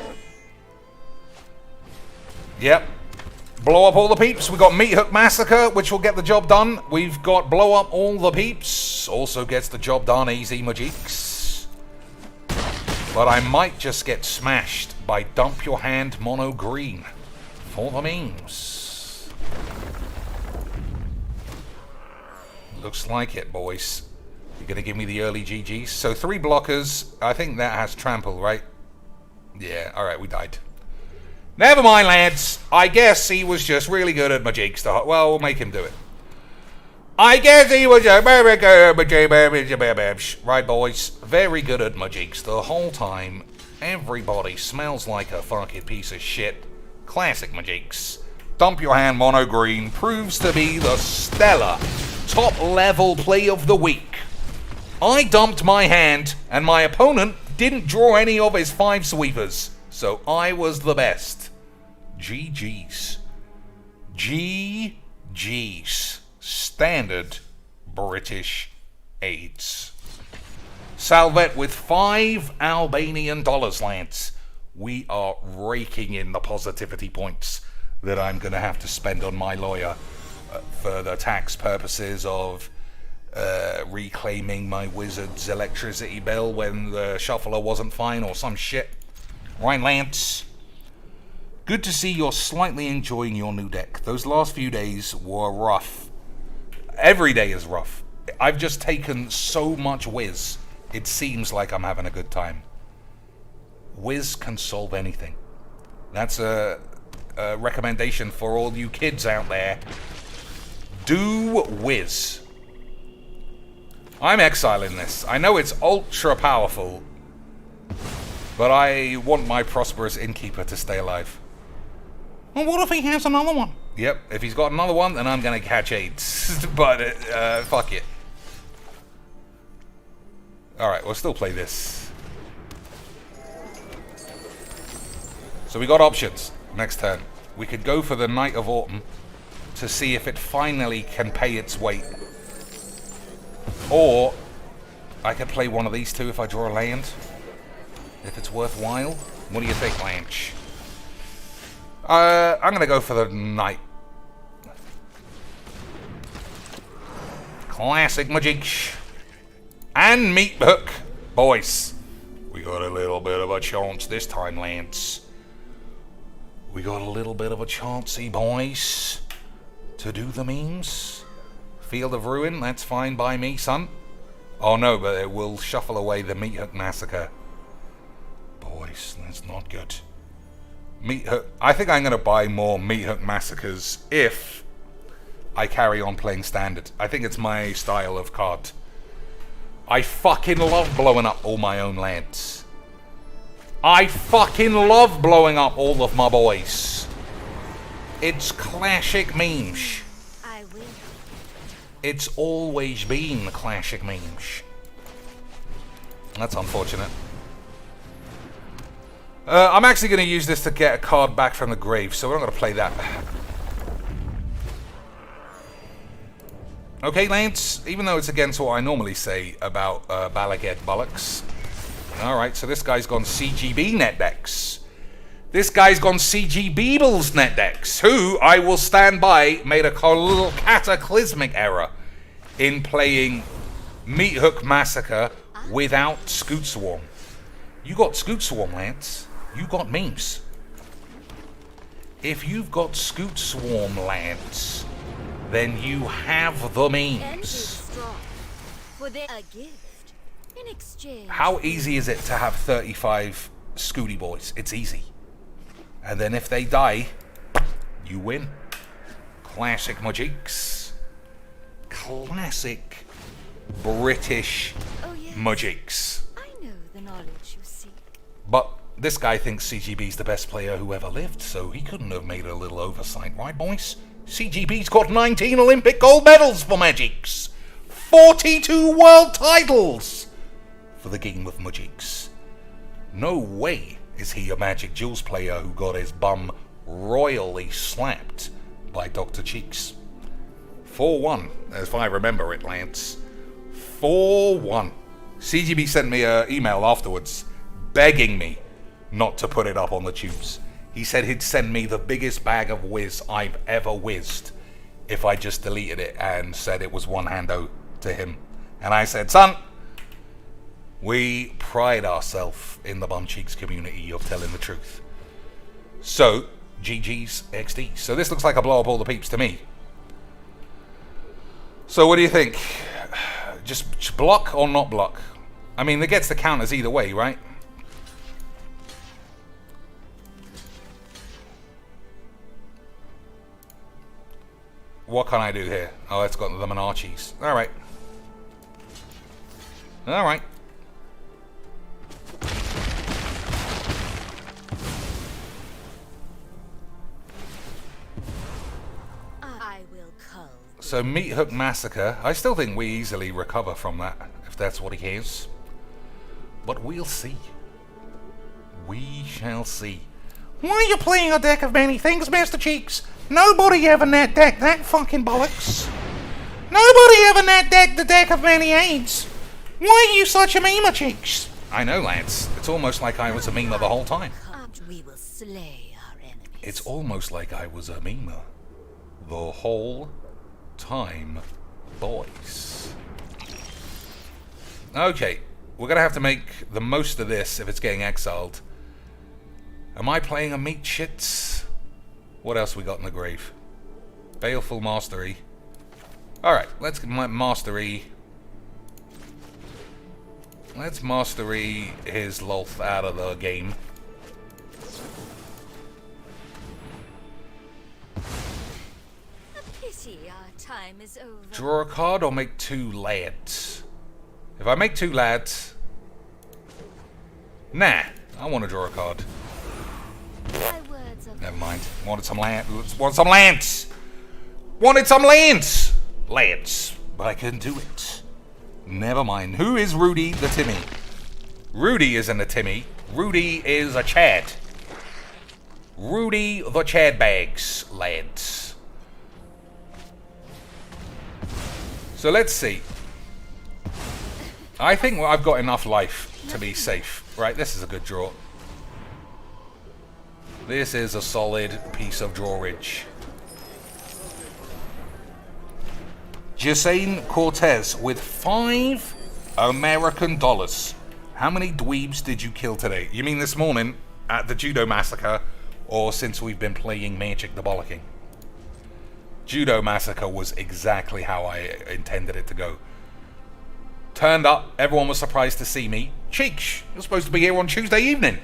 Yep. Blow up all the peeps. We got Meat Hook Massacre, which will get the job done. We've got Blow up all the peeps. Also gets the job done, easy Magics. But I might just get smashed by Dump Your Hand Mono Green. For the memes. Looks like it, boys. You're going to give me the early GGs. So 3 blockers. I think that has trample, right? Yeah, alright, we died. Never mind, lads. I guess he was just really good at Magics. Well, we'll make him do it. I guess he was a very good at right, boys? Very good at Magics the whole time. Everybody smells like a fucking piece of shit. Classic Magics. Dump Your Hand Mono Green proves to be the stellar top level play of the week. I dumped my hand, and my opponent didn't draw any of his 5 sweepers, so I was the best. GG's. GG's. Standard British AIDS. Salvet with 5 Albanian dollars, Lance. We are raking in the positivity points. that I'm going to have to spend on my lawyer for the tax purposes of reclaiming my wizard's electricity bill when the shuffler wasn't fine or some shit. Right, Lance? Good to see you're slightly enjoying your new deck. Those last few days were rough. Every day is rough. I've just taken so much whiz. It seems like I'm having a good time. Whiz can solve anything. That's a recommendation for all you kids out there. Do whiz. I'm exiling this. I know it's ultra powerful, but I want my prosperous innkeeper to stay alive. Well, what if he has another one? Yep, if he's got another one, then I'm gonna catch AIDS. But, fuck it. Alright, we'll still play this. So we got options next turn. We could go for the Knight of Autumn to see if it finally can pay its weight. Or I could play one of these two if I draw a land. If it's worthwhile. What do you think, Lanch? I'm gonna go for the Knight. Classic magic. And meat hook. Boys, we got a little bit of a chance this time, Lance. We got a little bit of a chancey, boys, to do the memes. Field of Ruin, that's fine by me, son. Oh no, but it will shuffle away the Meat Hook Massacre. Boys, that's not good. Meat Hook. I think I'm going to buy more Meat Hook Massacres if I carry on playing Standard. I think it's my style of card. I fucking love blowing up all my own lands. I fucking love blowing up all of my boys. It's classic memes. I will. It's always been classic memes. That's unfortunate. I'm actually going to use this to get a card back from the grave, so we're not going to play that. Okay, Lance, even though it's against what I normally say about Balaged Bullocks. Alright, so this guy's gone CGB net decks. This guy's gone CG Beebles net decks, who, I will stand by, made a little cataclysmic error in playing Meat Hook Massacre without Scoot Swarm. You got Scoot Swarm, Lance. You got memes. If you've got Scoot Swarm, Lance, then you have the memes. For a gift in exchange. How easy is it to have 35 Scooty boys? It's easy. And then if they die, you win. Classic Magics. Classic British Magics. I know the knowledge you seek. But this guy thinks CGB's the best player who ever lived, so he couldn't have made a little oversight, right, boys? CGB's got 19 Olympic gold medals for Magics. 42 world titles for the game of Magics. No way is he a Magic Duels player who got his bum royally slapped by Dr. Cheeks. 4-1, if I remember it, Lance. 4-1. CGB sent me an email afterwards begging me not to put it up on the tubes. He said he'd send me the biggest bag of whiz I've ever whizzed if I just deleted it and said it was one hando to him. And I said, son, we pride ourselves in the Bum Cheeks community of telling the truth. So, GG's XD. So this looks like a blow up all the peeps to me. So what do you think? Just block or not block? I mean, it gets the counters either way, right? What can I do here? Oh, it's got the Monarchies. Alright. Alright. I will cull. So, Meat Hook Massacre. I still think we easily recover from that, if that's what he is. But we'll see. We shall see. Why are you playing a deck of many things, Master Cheeks? Nobody ever net decked that fucking bollocks. Nobody ever net decked the deck of many aids. Why are you such a memer, Cheeks? I know, lads. It's almost like I was a memer the whole time. We will slay our enemies. It's almost like I was a memer the whole time, boys. Okay, we're gonna have to make the most of this if it's getting exiled. Am I playing a meat shits? What else we got in the grave? Baleful Mastery. Alright, let's get my Mastery. Let's Mastery his Lolth out of the game. A pity our time is over. Draw a card or make 2 lads? If I make 2 lads... Nah, I want to draw a card. My words of Never mind. Wanted some land. Want some lands. Wanted some lands. Lands. But I couldn't do it. Never mind. Who is Rudy the Timmy? Rudy isn't a Timmy. Rudy is a Chad. Rudy the Chad Bags, lads. So let's see. I think I've got enough life to be safe. Right, this is a good draw. This is a solid piece of drawage. Jasane Cortez with $5 American. How many dweebs did you kill today? You mean this morning at the Judo Massacre, or since we've been playing Magic the Bollocking? Judo Massacre was exactly how I intended it to go. Turned up, everyone was surprised to see me. Cheeks, you're supposed to be here on Tuesday evening.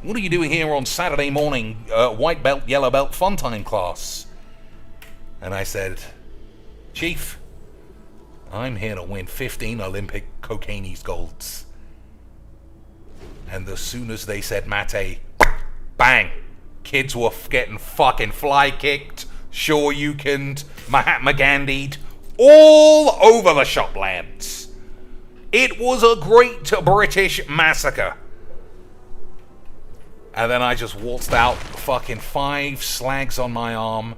What are you doing here on Saturday morning, white belt, yellow belt, fun time class? And I said, Chief, I'm here to win 15 Olympic Cocaines golds. And as soon as they said mate, bang, kids were getting fucking fly kicked, sure you can, Mahatma Gandhi'd, all over the shoplands. It was a great British massacre. And then I just waltzed out, fucking 5 slags on my arm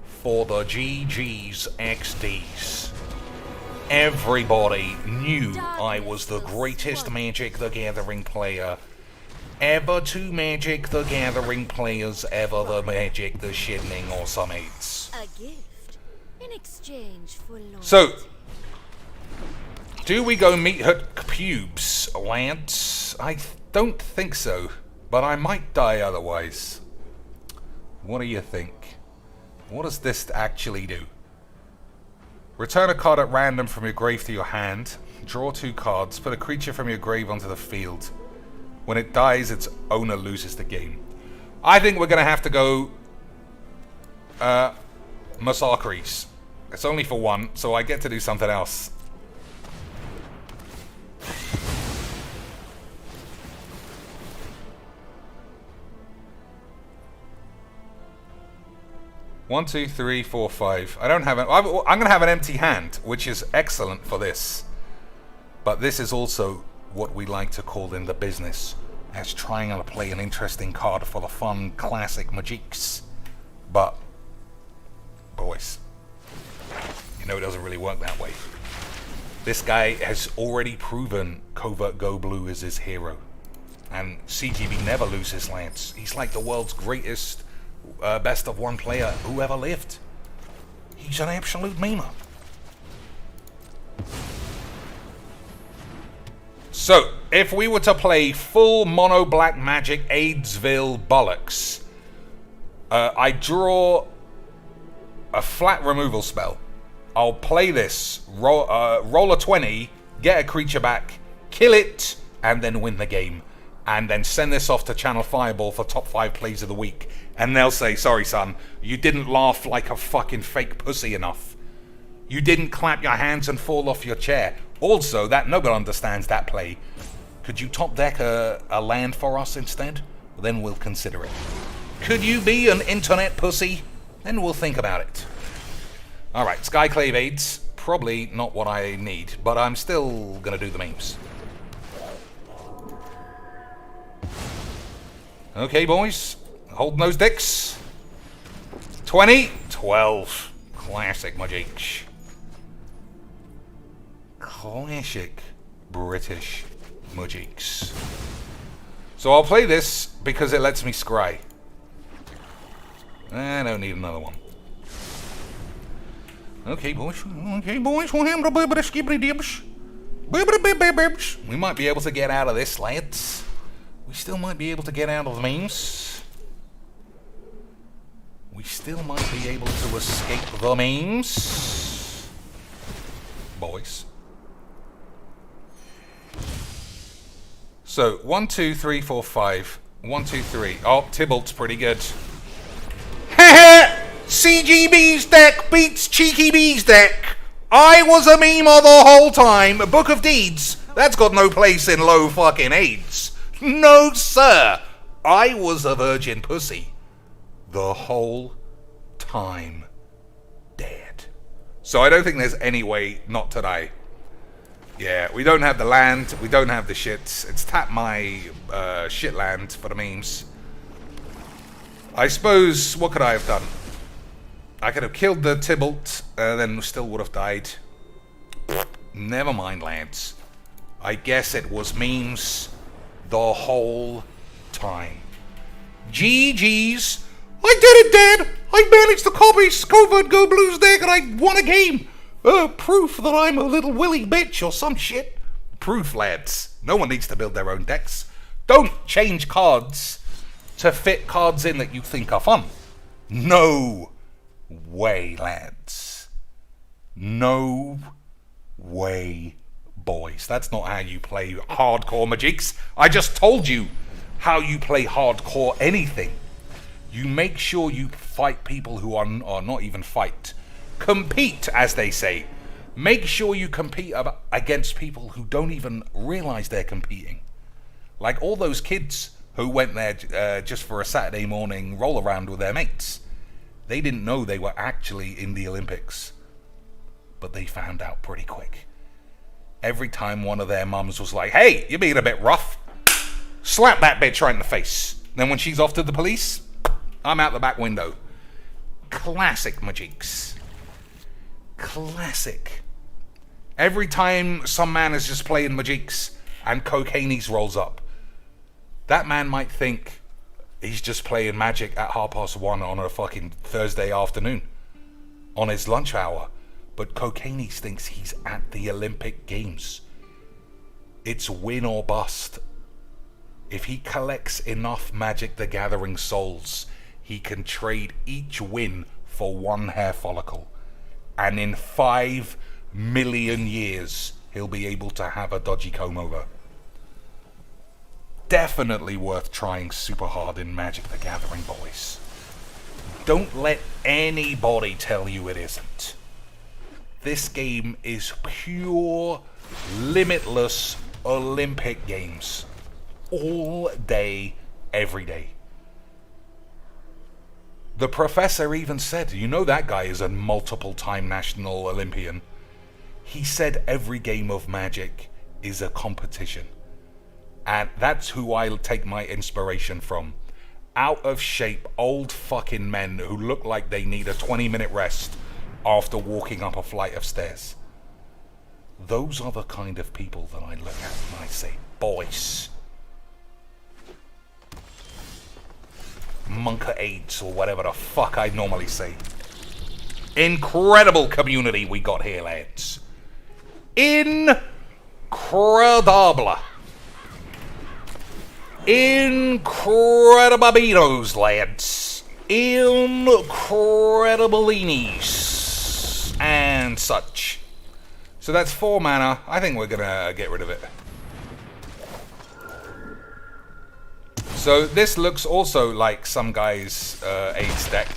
for the GG's XDs. Everybody knew I was the greatest Magic the Gathering player ever to Magic the Gathering players ever the Magic the Shitting or some aids. a gift in exchange for loyalty. So, do we go meet her pubes, Lance? I don't think so, but I might die otherwise. What do you think? What does this actually do? Return a card at random from your grave to your hand. Draw 2 cards. Put a creature from your grave onto the field. When it dies, its owner loses the game. I think we're going to have to go Massacres. It's only for 1, so I get to do something else. One, two, three, four, 5. I don't have an. I'm going to have an empty hand, which is excellent for this. But this is also what we like to call in the business as trying to play an interesting card for the fun, classic Magics. But, boys, you know it doesn't really work that way. This guy has already proven Covert Go Blue is his hero. And CGB never loses Lance. He's like the world's greatest best of 1 player who ever lived. He's an absolute memer. So, if we were to play full mono black Magic Aidsville bollocks, I draw a flat removal spell. I'll play this, roll a 20, get a creature back, kill it, and then win the game. And then send this off to Channel Fireball for top 5 plays of the week. And they'll say, sorry son, you didn't laugh like a fucking fake pussy enough. You didn't clap your hands and fall off your chair. Also, that nobody understands that play. Could you top deck a land for us instead? Then we'll consider it. Could you be an internet pussy? Then we'll think about it. Alright, Skyclave Aids. Probably not what I need, but I'm still gonna do the memes. Okay, boys. Holding those dicks. 20. 12. Classic Magic. Classic British Magics. So I'll play this because it lets me scry. I don't need another one. Okay, boys. Okay, boys. We might be able to get out of this, lads. We still might be able to get out of the memes. We still might be able to escape the memes. Boys. So, 1, 2, 3, 4, 5. 1, 2, 3. Oh, Tybalt's pretty good. Heh CGB's deck beats Cheeky B's deck. I was a memer the whole time. Book of Deeds. That's got no place in low fucking AIDS. No, sir. I was a virgin pussy. The whole time. Dead. So I don't think there's any way not to die. Yeah, we don't have the land. We don't have the shits. It's tap my shit land for the memes. I suppose, what could I have done? I could have killed the Tybalt, then still would have died. Never mind, lads. I guess it was memes the whole time. GG's. I did it, Dad! I managed to copy Covert Go Blues deck and I won a game! Proof that I'm a little willy bitch or some shit. Proof, lads. No one needs to build their own decks. Don't change cards to fit cards in that you think are fun. No way, lads. No way, boys. That's not how you play hardcore Magics. I just told you how you play hardcore anything. You make sure you fight people who are not even fight. Compete, as they say. Make sure you compete against people who don't even realize they're competing. Like all those kids who went there just for a Saturday morning roll around with their mates. They didn't know they were actually in the Olympics. But they found out pretty quick. Every time one of their mums was like, hey, you're being a bit rough. Slap that bitch right in the face. Then when she's off to the police, I'm out the back window. Classic Magics. Classic. Every time some man is just playing Magics and Cocainees rolls up, that man might think he's just playing Magic at 1:30 on a fucking Thursday afternoon on his lunch hour. But Cocainees thinks he's at the Olympic Games. It's win or bust. If he collects enough Magic the Gathering souls, he can trade each win for one hair follicle. And in 5 million years, he'll be able to have a dodgy comb over. Definitely worth trying super hard in Magic the Gathering, boys. Don't let anybody tell you it isn't. This game is pure, limitless Olympic Games. All day, every day. The professor even said, you know that guy is a multiple-time national Olympian. He said every game of Magic is a competition. And that's who I'll take my inspiration from. Out of shape, old fucking men who look like they need a 20-minute rest after walking up a flight of stairs. Those are the kind of people that I look at and I say, boys. Monka AIDS or whatever the fuck I normally say. Incredible community we got here, lads. Incredible. Incredibabinos, lads. Incredibilinis. And such. So that's 4 mana. I think we're gonna get rid of it. So this looks also like some guy's AIDS deck.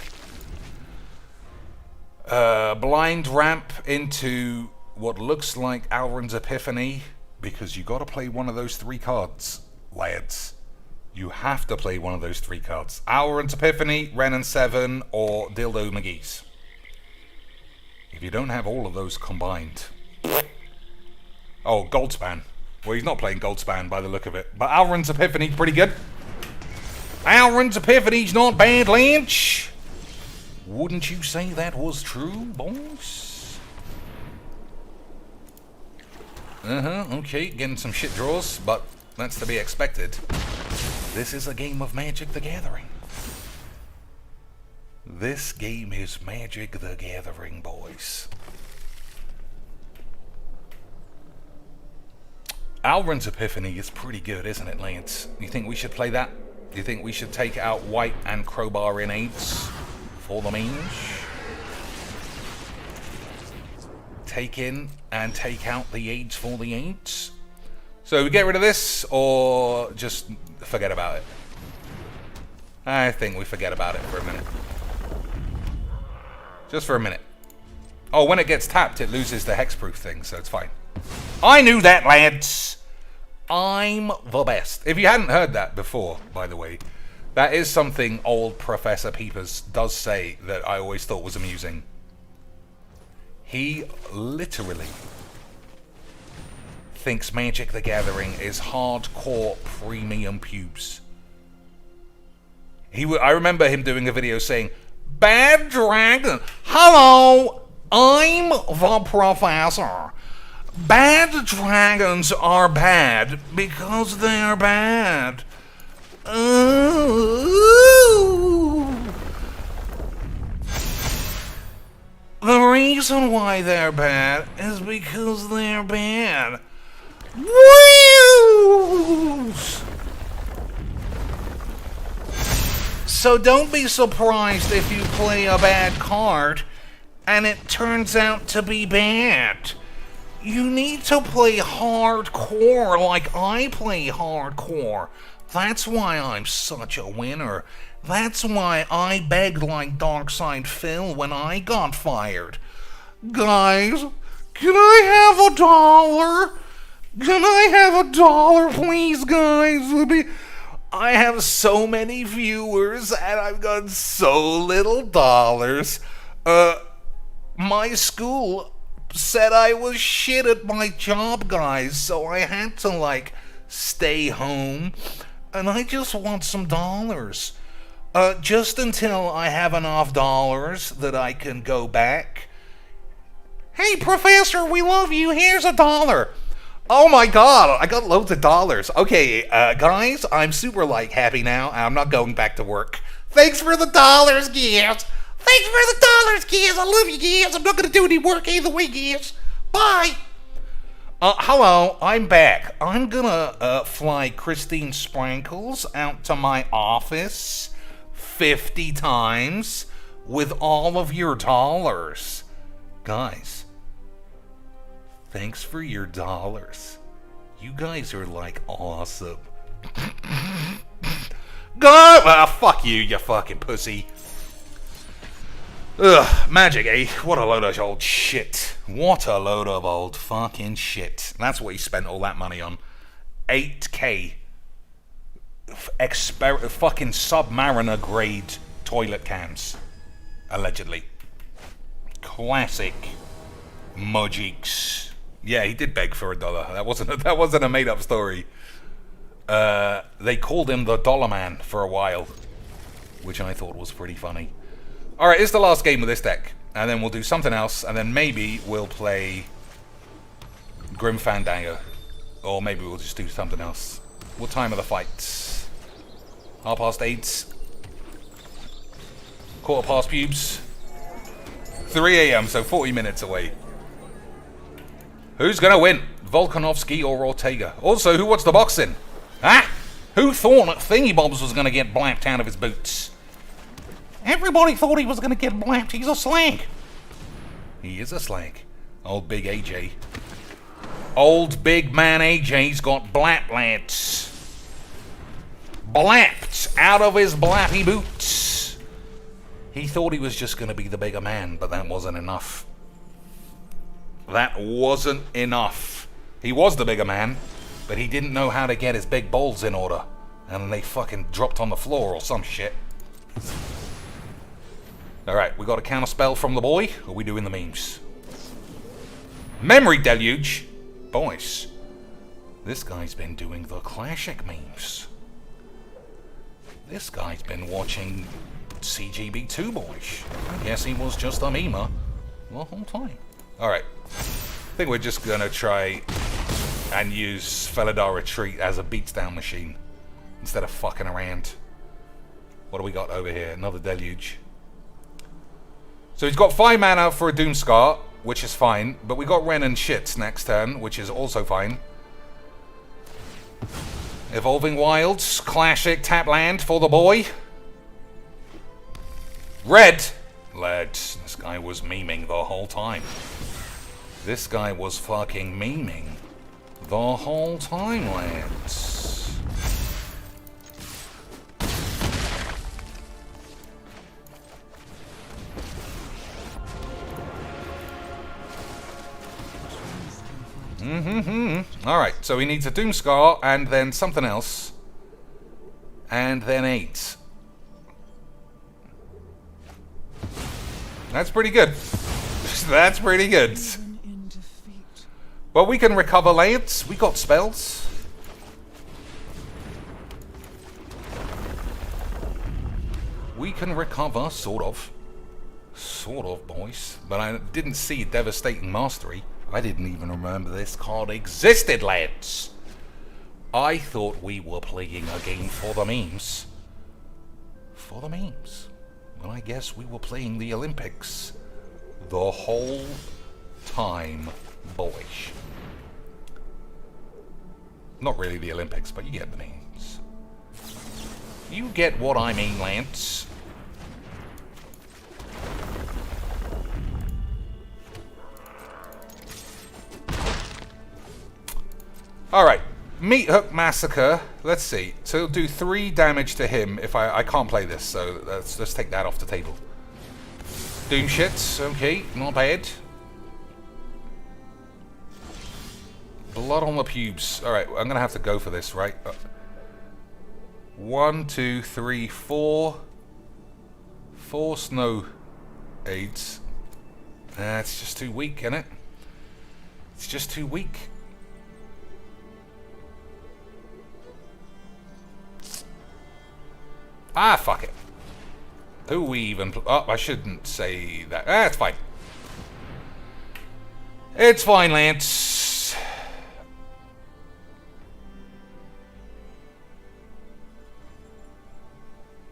Blind ramp into what looks like Alrund's Epiphany, because you got to play one of those 3 cards, lads. You have to play one of those 3 cards. Alrund's Epiphany, Ren and 7, or Dildo McGee's. If you don't have all of those combined... Oh, Goldspan. Well, he's not playing Goldspan by the look of it. But Alrund's Epiphany's pretty good. Alrund's Epiphany's not bad, Lynch. Wouldn't you say that was true, boys? Okay, getting some shit draws, but that's to be expected. This is a game of Magic the Gathering. This game is Magic the Gathering, boys. Alrund's Epiphany is pretty good, isn't it, Lance? You think we should play that? Do you think we should take out White and Crowbar in 8s for the means? Take in and take out the 8s for the 8s? So we get rid of this, or just forget about it? I think we forget about it for a minute. Just for a minute. Oh, when it gets tapped, it loses the hexproof thing, so it's fine. I knew that, lads! I'm the best. If you hadn't heard that before, by the way, that is something old Professor Peepers does say that I always thought was amusing. He literally thinks Magic the Gathering is hardcore premium pubes. I remember him doing a video saying, "Bad dragon, hello, I'm the professor. Bad dragons are bad because they're bad. Ooh. The reason why they're bad is because they're bad. Woo! So don't be surprised if you play a bad card and it turns out to be bad. You need to play hardcore like I play hardcore. That's why I'm such a winner. That's why I begged like Darkside Phil when I got fired. Guys, can I have $1? Can I have $1, please, guys? I have so many viewers and I've got so little dollars. My school said I was shit at my job, guys, so I had to, like, stay home, and I just want some dollars. Just until I have enough dollars that I can go back. Hey, Professor, we love you, here's $1. Oh my god, I got loads of dollars. Okay, guys, I'm super, like, happy now, I'm not going back to work. Thanks for the dollars, Gears. Thanks for the dollars, Gears. I love you, Gears. I'm not going to do any work either way, Gears. Bye. Hello, I'm back. I'm going to fly Christine Sprankles out to my office 50 times with all of your dollars. Guys, thanks for your dollars. You guys are, like, awesome. God, fuck you, you fucking pussy. Ugh, Magic, eh? What a load of old shit. What a load of old fucking shit. That's what he spent all that money on. 8K. Fucking Submariner grade toilet cans. Allegedly. Classic Mudgeeks. Yeah, he did beg for $1. That wasn't a made up story. They called him the Dollar Man for a while, which I thought was pretty funny. Alright, it's the last game of this deck, and then we'll do something else, and then maybe we'll play Grim Fandango, or maybe we'll just do something else. What time are the fights? 8:30? 8:15 pubes? 3 a.m., so 40 minutes away. Who's gonna win? Volkanovski or Ortega? Also, who wants the boxing? Huh? Who thought Thingy Bobs was gonna get blacked out of his boots? Everybody thought he was going to get blapped. He's a slag. He is a slag. Old big AJ. Old big man AJ's got blap, lads. Blapped out of his blappy boots. He thought he was just going to be the bigger man, but that wasn't enough. That wasn't enough. He was the bigger man, but he didn't know how to get his big balls in order. And they fucking dropped on the floor or some shit. Alright, we got a counter spell from the boy, or are we doing the memes? Memory Deluge! Boys, this guy's been doing the classic memes. This guy's been watching CGB2, boys. I guess he was just a memer the whole time. Alright, I think we're just gonna try and use Felidar Retreat as a beats-down machine instead of fucking around. What do we got over here? Another Deluge. So he's got 5 mana for a Doomscar, which is fine. But we got Ren and shit next turn, which is also fine. Evolving Wilds, classic tap land for the boy. Red! Lads, this guy was memeing the whole time. This guy was fucking memeing the whole time, lads. Alright, so he needs a Doomscar and then something else. And then 8. That's pretty good. That's pretty good. Well, we can recover lands. We got spells. We can recover, sort of. Sort of, boys. But I didn't see Devastating Mastery. I didn't even remember this card existed, lads. I thought we were playing a game for the memes. For the memes. Well, I guess we were playing the Olympics the whole time, boys. Not really the Olympics, but you get the memes. You get what I mean, Lance. Alright, Meat Hook Massacre. Let's see. So it'll do 3 damage to him if I can't play this, so let's take that off the table. Doom shits, okay, not bad. Blood on the pubes. Alright, I'm gonna have to go for this, right? 1, 2, 3, 4. 4 snow aids. It's just too weak, isn't it? It's just too weak. Ah, fuck it. Who we even... Oh, I shouldn't say that. Ah, it's fine. It's fine, Lance.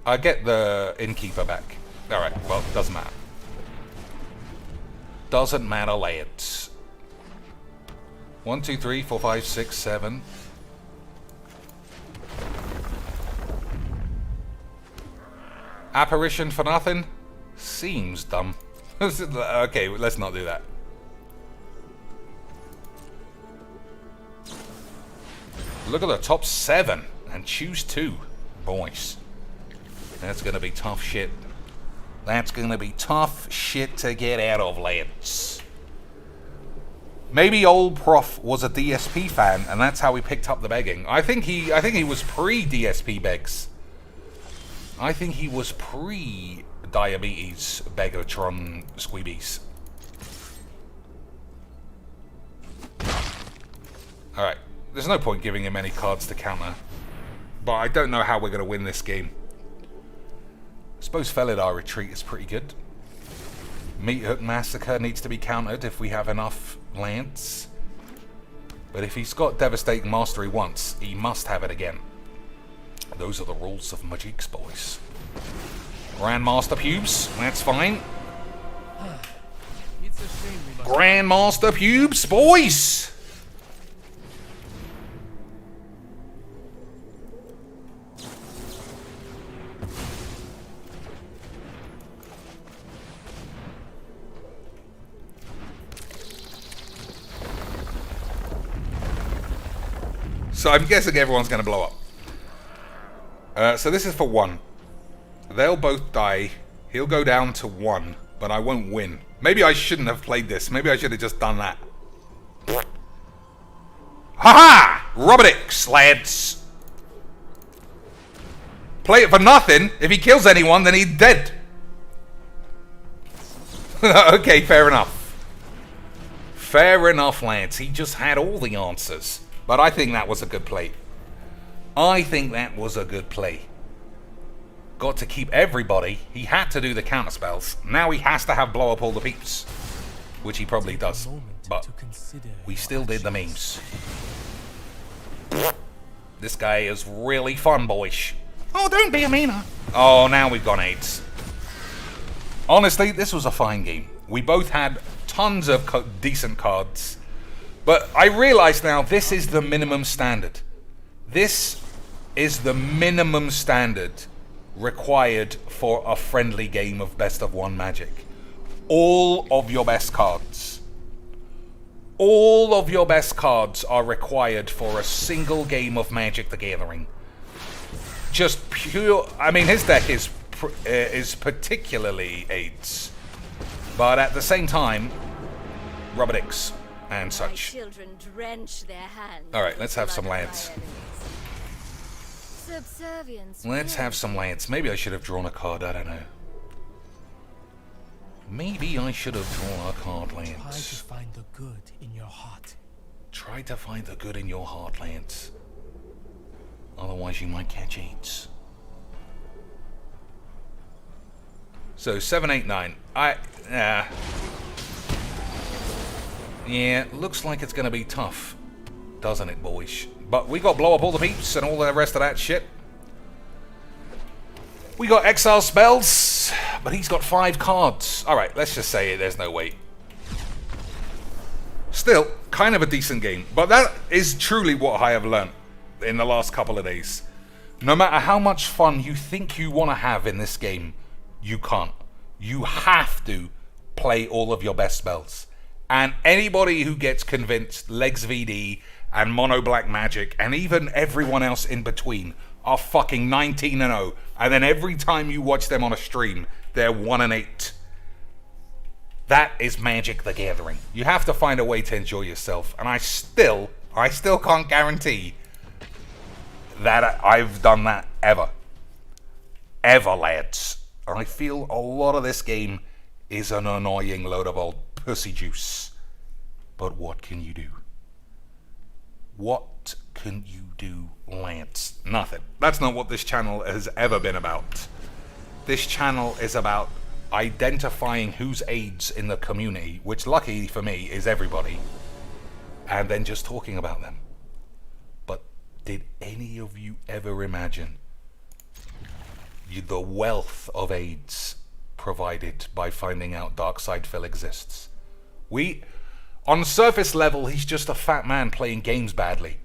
I get the Innkeeper back. Alright, well, doesn't matter. Doesn't matter, Lance. 1, 2, 3, 4, 5, 6, 7... Apparition for nothing? Seems dumb. Okay, let's not do that. Look at the top 7 and choose 2. Boys. That's gonna be tough shit. That's gonna be tough shit to get out of, lads. Maybe old Prof was a DSP fan and that's how he picked up the begging. I think he was pre-DSP begs. I think he was pre-Diabetes Begatron Squeebies. Alright, there's no point giving him any cards to counter. But I don't know how we're going to win this game. I suppose Felidar Retreat is pretty good. Meat Hook Massacre needs to be countered if we have enough lands. But if he's got Devastating Mastery once, he must have it again. Those are the rules of Magic's, boys. Grandmaster Pubes, that's fine. It's a shame we must... Grandmaster Pubes, boys! So I'm guessing everyone's going to blow up. So this is for 1. They'll both die. He'll go down to 1, but I won't win. Maybe I shouldn't have played this. Maybe I should have just done that. Ha-ha! Robotix, lads! Play it for nothing. If he kills anyone, then he's dead. Okay, fair enough. Fair enough, lads. He just had all the answers. But I think that was a good play. I think that was a good play. Got to keep everybody. He had to do the counter spells. Now he has to have blow up all the peeps. Which he probably does. But we still did the memes. This guy is really fun, boys. Oh, don't be a meaner. Oh, now we've got AIDS. Honestly, this was a fine game. We both had tons of decent cards. But I realize now this is the minimum standard. This is the minimum standard required for a friendly game of best of one Magic. All of your best cards. All of your best cards are required for a single game of Magic the Gathering. Just pure... I mean, his deck is particularly AIDS. But at the same time, rubber dicks and such. My children drench their hands. Alright, let's have some lands. Subservience. Let's have some lands. Maybe I should have drawn a card, I don't know. Maybe I should have drawn a card, Try to Lance. find the good in your heart. Try to find the good in your heart, Lance. Otherwise you might catch AIDS. So, 7, 8, 9. Yeah, looks like it's going to be tough. Doesn't it, boys? But we got blow up all the peeps and all the rest of that shit. We got exile spells, but he's got 5 cards. Alright, let's just say there's no way. Still, kind of a decent game. But that is truly what I have learnt in the last couple of days. No matter how much fun you think you want to have in this game, you can't. You have to play all of your best spells. And anybody who gets convinced Legs VD and Mono Black Magic and even everyone else in between are fucking 19-0, and then every time you watch them on a stream, they're 1-8. That is Magic the Gathering. You have to find a way to enjoy yourself, and I still can't guarantee that I've done that ever. Ever, lads. I feel a lot of this game is an annoying load of old pussy juice. But what can you do? What can you do, Lance? Nothing. That's not what this channel has ever been about. This channel is about identifying who's AIDS in the community, which lucky for me is everybody, and then just talking about them. But did any of you ever imagine the wealth of AIDS provided by finding out Darkside Phil exists? On surface level, he's just a fat man playing games badly.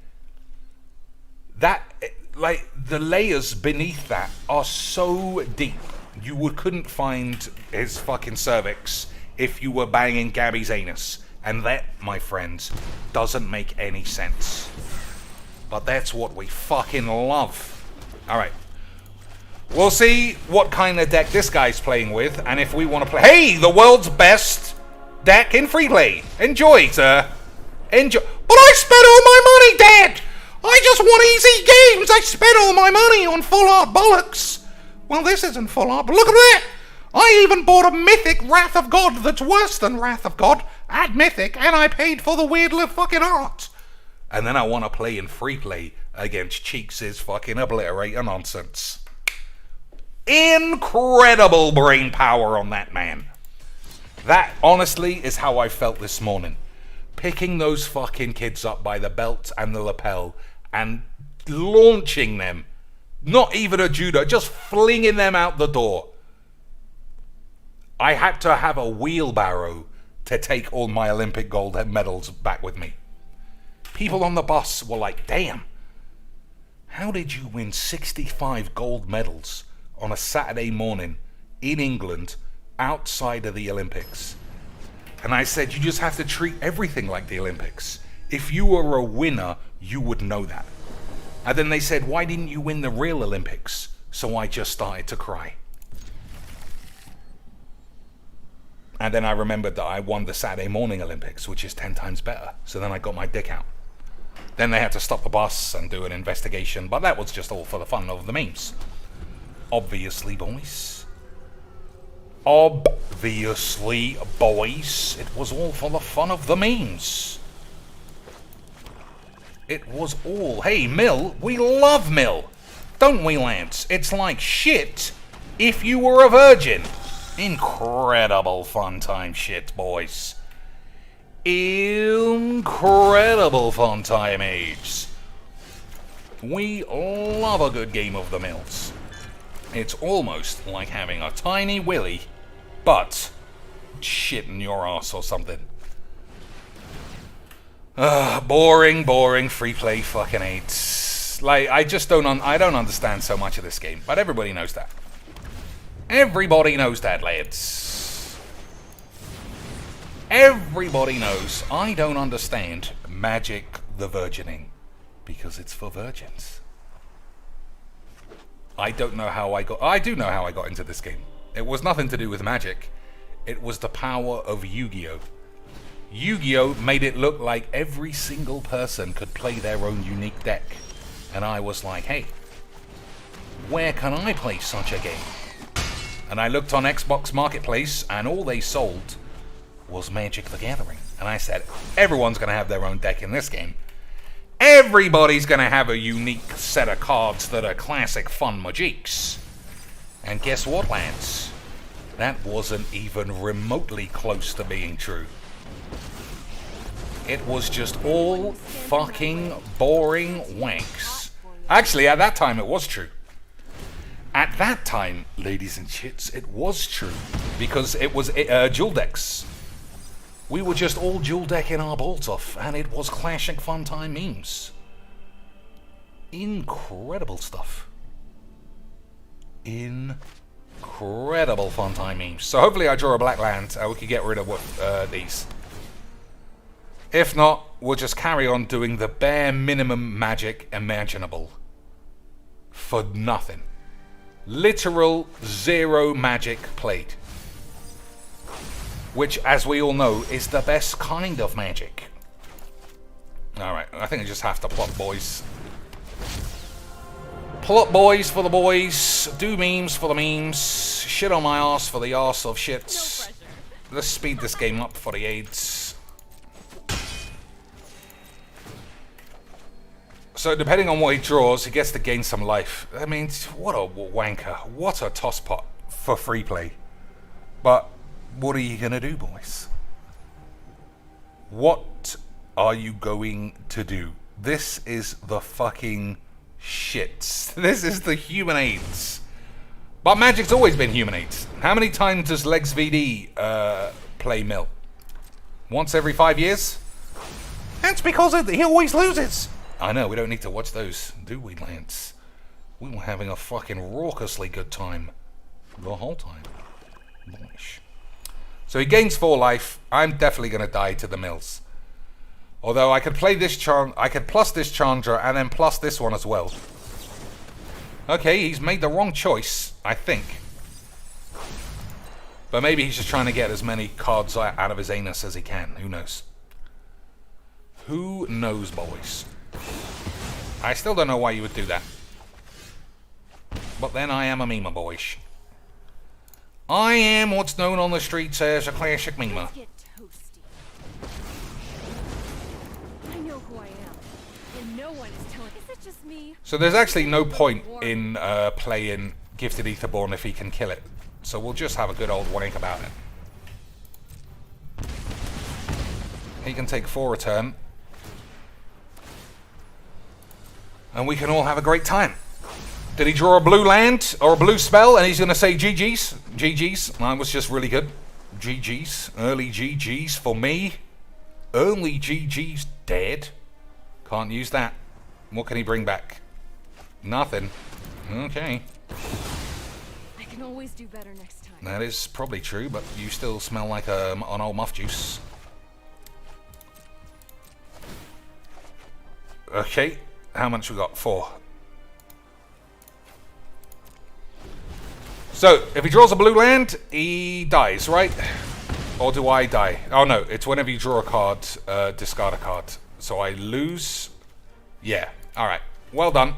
The layers beneath that are so deep, you couldn't find his fucking cervix if you were banging Gabby's anus. And that, my friends, doesn't make any sense. But that's what we fucking love. Alright. We'll see what kind of deck this guy's playing with, and if we want to play... Hey, the world's best deck in free play. Enjoy, sir. Enjoy. But I spent all my money, Dad! I just want easy games! I spent all my money on full art bollocks! Well, this isn't full art, but look at that! I even bought a mythic Wrath of God that's worse than Wrath of God at Mythic, and I paid for the weird little fucking art. And then I want to play in free play against Cheeks' fucking obliterator nonsense. Incredible brain power on that man. That, honestly, is how I felt this morning. Picking those fucking kids up by the belt and the lapel and launching them. Not even a judo, just flinging them out the door. I had to have a wheelbarrow to take all my Olympic gold medals back with me. People on the bus were like, damn, how did you win 65 gold medals on a Saturday morning in England outside of the Olympics? And I said, you just have to treat everything like the Olympics. If you were a winner, you would know that. And then they said, why didn't you win the real Olympics? So I just started to cry. And then I remembered that I won the Saturday morning Olympics, which is 10 times better. So then I got my dick out. Then they had to stop the bus and do an investigation, but that was just all for the fun of the memes. Obviously, boys. Obviously, boys. It was all for the fun of the memes. It was all... Hey, Mill, we love Mill. Don't we, Lance? It's like shit if you were a virgin. Incredible fun time shit, boys. Incredible fun time age. We love a good game of the Mills. It's almost like having a tiny willy but shit in your ass or something. Boring free play fucking AIDS. Like, I don't understand so much of this game, but everybody knows that. Everybody knows that, lads. Everybody knows I don't understand Magic the Virgining because it's for virgins. I do know how I got into this game. It was nothing to do with magic. It was the power of Yu-Gi-Oh! Yu-Gi-Oh! Made it look like every single person could play their own unique deck. And I was like, hey, where can I play such a game? And I looked on Xbox Marketplace, and all they sold was Magic the Gathering. And I said, everyone's going to have their own deck in this game. Everybody's going to have a unique set of cards that are classic fun Magics. And guess what, lads? That wasn't even remotely close to being true. It was just all fucking boring wanks. Actually, at that time, it was true. At that time, ladies and chits, it was true. Because it was dual decks. We were just all dual decking our balls off, and it was classic fun time memes. Incredible stuff. Incredible fun time memes. So hopefully I draw a black land, and we can get rid of these. If not, we'll just carry on doing the bare minimum magic imaginable. For nothing. Literal zero magic played. Which, as we all know, is the best kind of magic. Alright, I think I just have to plot boys. Plot boys for the boys. Do memes for the memes. Shit on my arse for the arse of shits. No, let's speed this game up for the AIDS. So depending on what he draws, he gets to gain some life. I mean, what a wanker. What a tosspot for free play. But what are you going to do, boys? What are you going to do? This is the fucking shits. This is the human AIDS. But Magic's always been human AIDS. How many times does Legs VD play Mill? Once every 5 years? That's because he always loses. I know, we don't need to watch those, do we, Lance? We were having a fucking raucously good time. The whole time. Nice. So he gains 4 life. I'm definitely going to die to the mills. Although I could play this I could plus this Chandra and then plus this one as well. Okay, he's made the wrong choice, I think. But maybe he's just trying to get as many cards out of his anus as he can. Who knows? Who knows, boys? I still don't know why you would do that. But then I am a memer, boys. I am what's known on the streets as a classic memer. Get toasty. I know who I am, and no one is telling. Is it just me? So there's actually no point in playing Gifted Etherborn if he can kill it. So we'll just have a good old wank about it. He can take 4 a turn. And we can all have a great time. Did he draw a blue land or a blue spell and he's going to say GG's? GG's. That was just really good. GG's. Early GG's for me. Early GG's dead. Can't use that. What can he bring back? Nothing. Okay. I can always do better next time. That is probably true, but you still smell like an old muff juice. Okay. How much we got? 4. So, if he draws a blue land, he dies, right? Or do I die? Oh no, it's whenever you draw a card, discard a card. So I lose. Yeah, alright. Well done.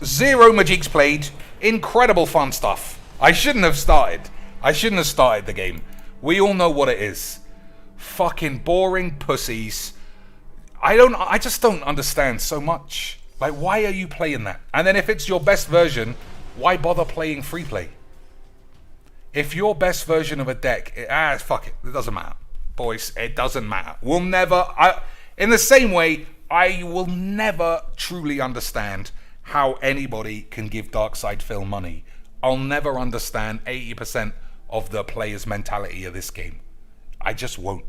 0 Magics played. Incredible fun stuff. I shouldn't have started. I shouldn't have started the game. We all know what it is. Fucking boring pussies. I just don't understand so much. Like, why are you playing that? And then if it's your best version, why bother playing free play? If your best version of a deck, fuck it. It doesn't matter. Boys, it doesn't matter. We'll never, in the same way, I will never truly understand how anybody can give Darkside Phil money. I'll never understand 80% of the player's mentality of this game. I just won't.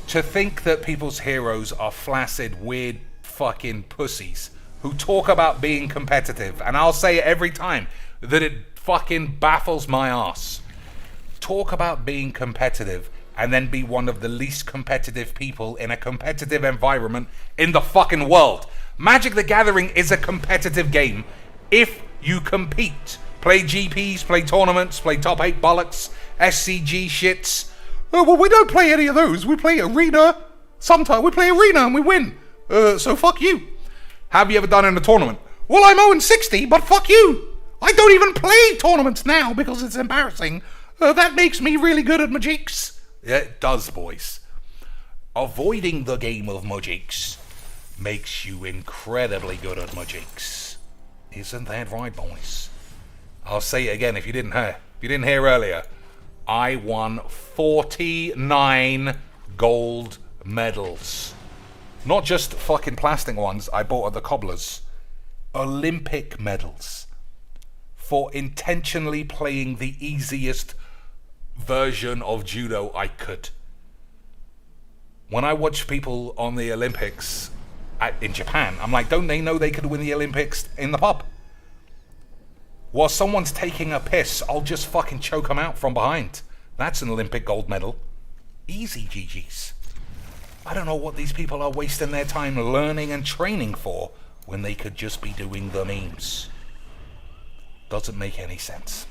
To think that people's heroes are flaccid, weird fucking pussies who talk about being competitive, and I'll say it every time, that it fucking baffles my ass. Talk about being competitive and then be one of the least competitive people in a competitive environment in the fucking world. Magic the Gathering is a competitive game if you compete. Play GPs, play tournaments, play top 8 bollocks, SCG shits. Oh, well, we don't play any of those. We play arena. Sometimes we play arena and we win. So fuck you. Have you ever done in a tournament? Well, I'm 0-60, but fuck you. I don't even play tournaments now because it's embarrassing. That makes me really good at Magics. Yeah, it does, boys. Avoiding the game of Magics makes you incredibly good at Magics. Isn't that right, boys? I'll say it again if you didn't hear. If you didn't hear earlier, I won 49 gold medals. Not just fucking plastic ones I bought at the cobblers. Olympic medals. For intentionally playing the easiest version of judo I could. When I watch people on the Olympics in Japan, I'm like, don't they know they could win the Olympics in the pub? While someone's taking a piss, I'll just fucking choke them out from behind. That's an Olympic gold medal. Easy GG's. I don't know what these people are wasting their time learning and training for when they could just be doing the memes. Doesn't make any sense.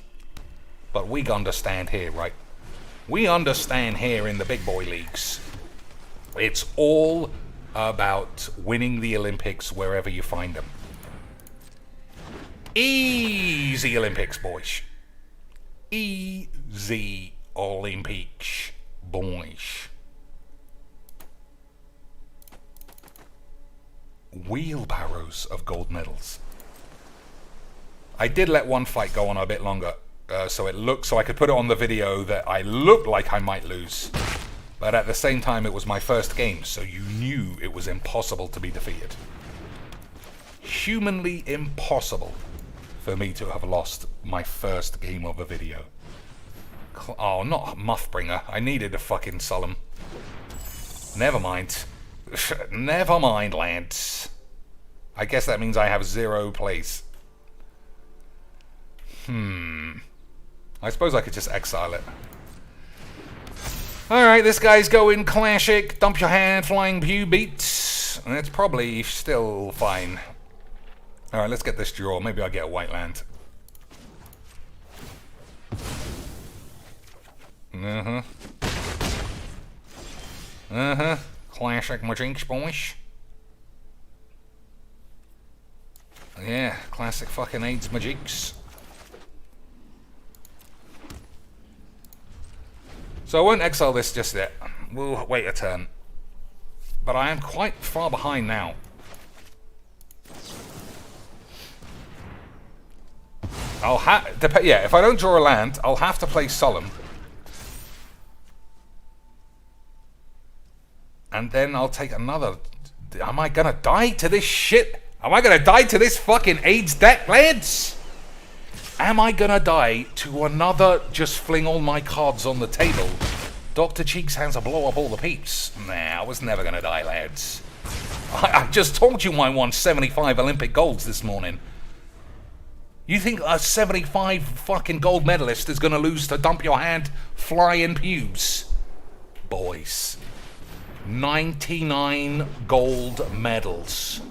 But we understand here, right? We understand here in the big boy leagues. It's all about winning the Olympics wherever you find them. Easy Olympics, boys. Easy Olympics, boys. Wheelbarrows of gold medals. I did let one fight go on a bit longer, so I could put it on the video that I looked like I might lose. But at the same time, it was my first game, so you knew it was impossible to be defeated. Humanly impossible for me to have lost my first game of a video. Oh, not Muffbringer. I needed a fucking solemn. Never mind. Never mind, lads. I guess that means I have 0 plays. I suppose I could just exile it. Alright, this guy's going classic, dump your hand, flying pew beats. And it's probably still fine. Alright, let's get this draw. Maybe I'll get a white land. Classic Majinx, boys. Yeah, classic fucking AIDS Majinx. So I won't exile this just yet. We'll wait a turn. But I am quite far behind now. If I don't draw a land, I'll have to play Solemn. And then I'll take another... Am I gonna die to this shit? Am I gonna die to this fucking AIDS deck, lads? Am I gonna die to another just fling all my cards on the table? Dr. Cheeks hands a blow up all the peeps. Nah, I was never gonna die, lads. I just told you I won 75 Olympic golds this morning. You think a 75 fucking gold medalist is gonna lose to dump your hand, flying pubes? Boys. 99 gold medals.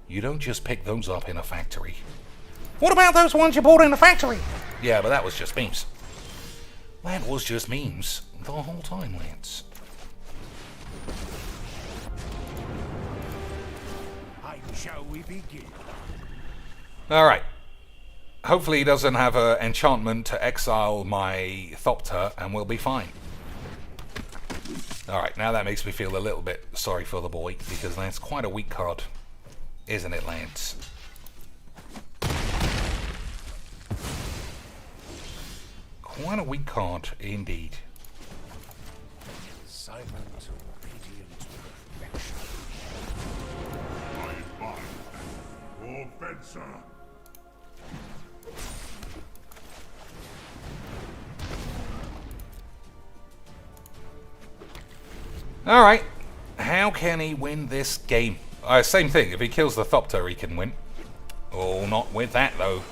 You don't just pick those up in a factory. What about those ones you bought in the factory? Yeah, but that was just memes. That was just memes the whole time, lads. Shall we begin? Alright. Hopefully he doesn't have an enchantment to exile my Thopter, and we'll be fine. Alright, now that makes me feel a little bit sorry for the boy, because that's quite a weak card. Isn't it, lads? Quite a weak card, indeed. Silent, obedient perfection. Or Fencer. Alright. How can he win this game? Same thing. If he kills the Thopter, he can win. Oh, not with that, though.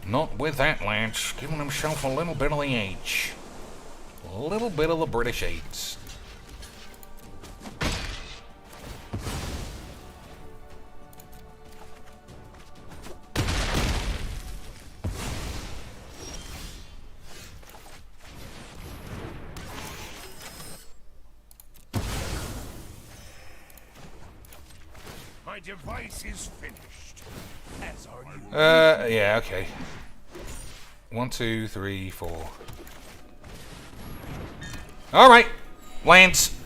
Not with that, lads. Giving himself a little bit of the age. A little bit of the British AIDS. My device is finished. As are you. Yeah, okay. 1, 2, 3, 4. Alright, Lance.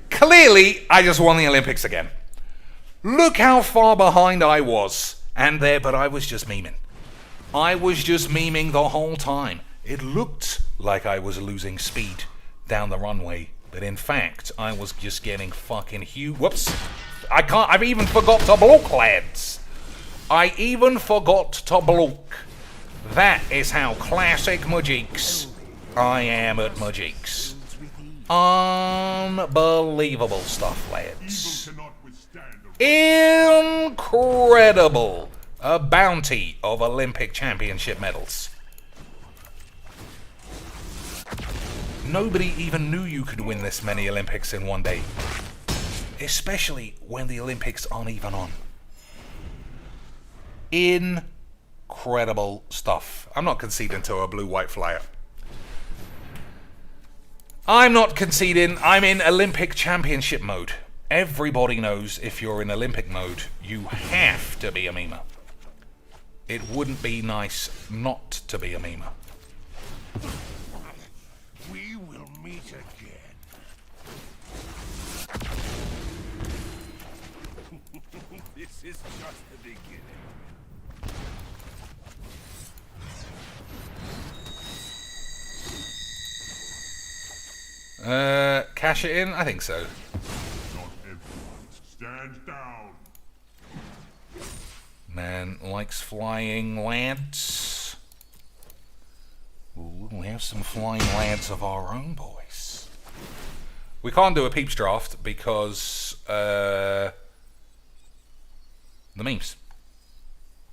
Clearly, I just won the Olympics again. Look how far behind I was. But I was just memeing. I was just memeing the whole time. It looked like I was losing speed down the runway. But in fact, I was just getting fucking huge. Whoops. I've even forgot to block, lads. I even forgot to block. That is how classic Majix I am at Majix. Unbelievable stuff, lads. Incredible. A bounty of Olympic Championship medals. Nobody even knew you could win this many Olympics in one day. Especially when the Olympics aren't even on. Incredible stuff. I'm not conceding to a blue-white flyer. I'm not conceding. I'm in Olympic Championship mode. Everybody knows if you're in Olympic mode, you have to be a memer. It wouldn't be nice not to be a memer. We will meet again. This is just the beginning. Cash it in? I think so. Not everyone stand down. Man likes flying lads. Ooh, we have some flying lads of our own, boys. We can't do a peeps draft because the memes.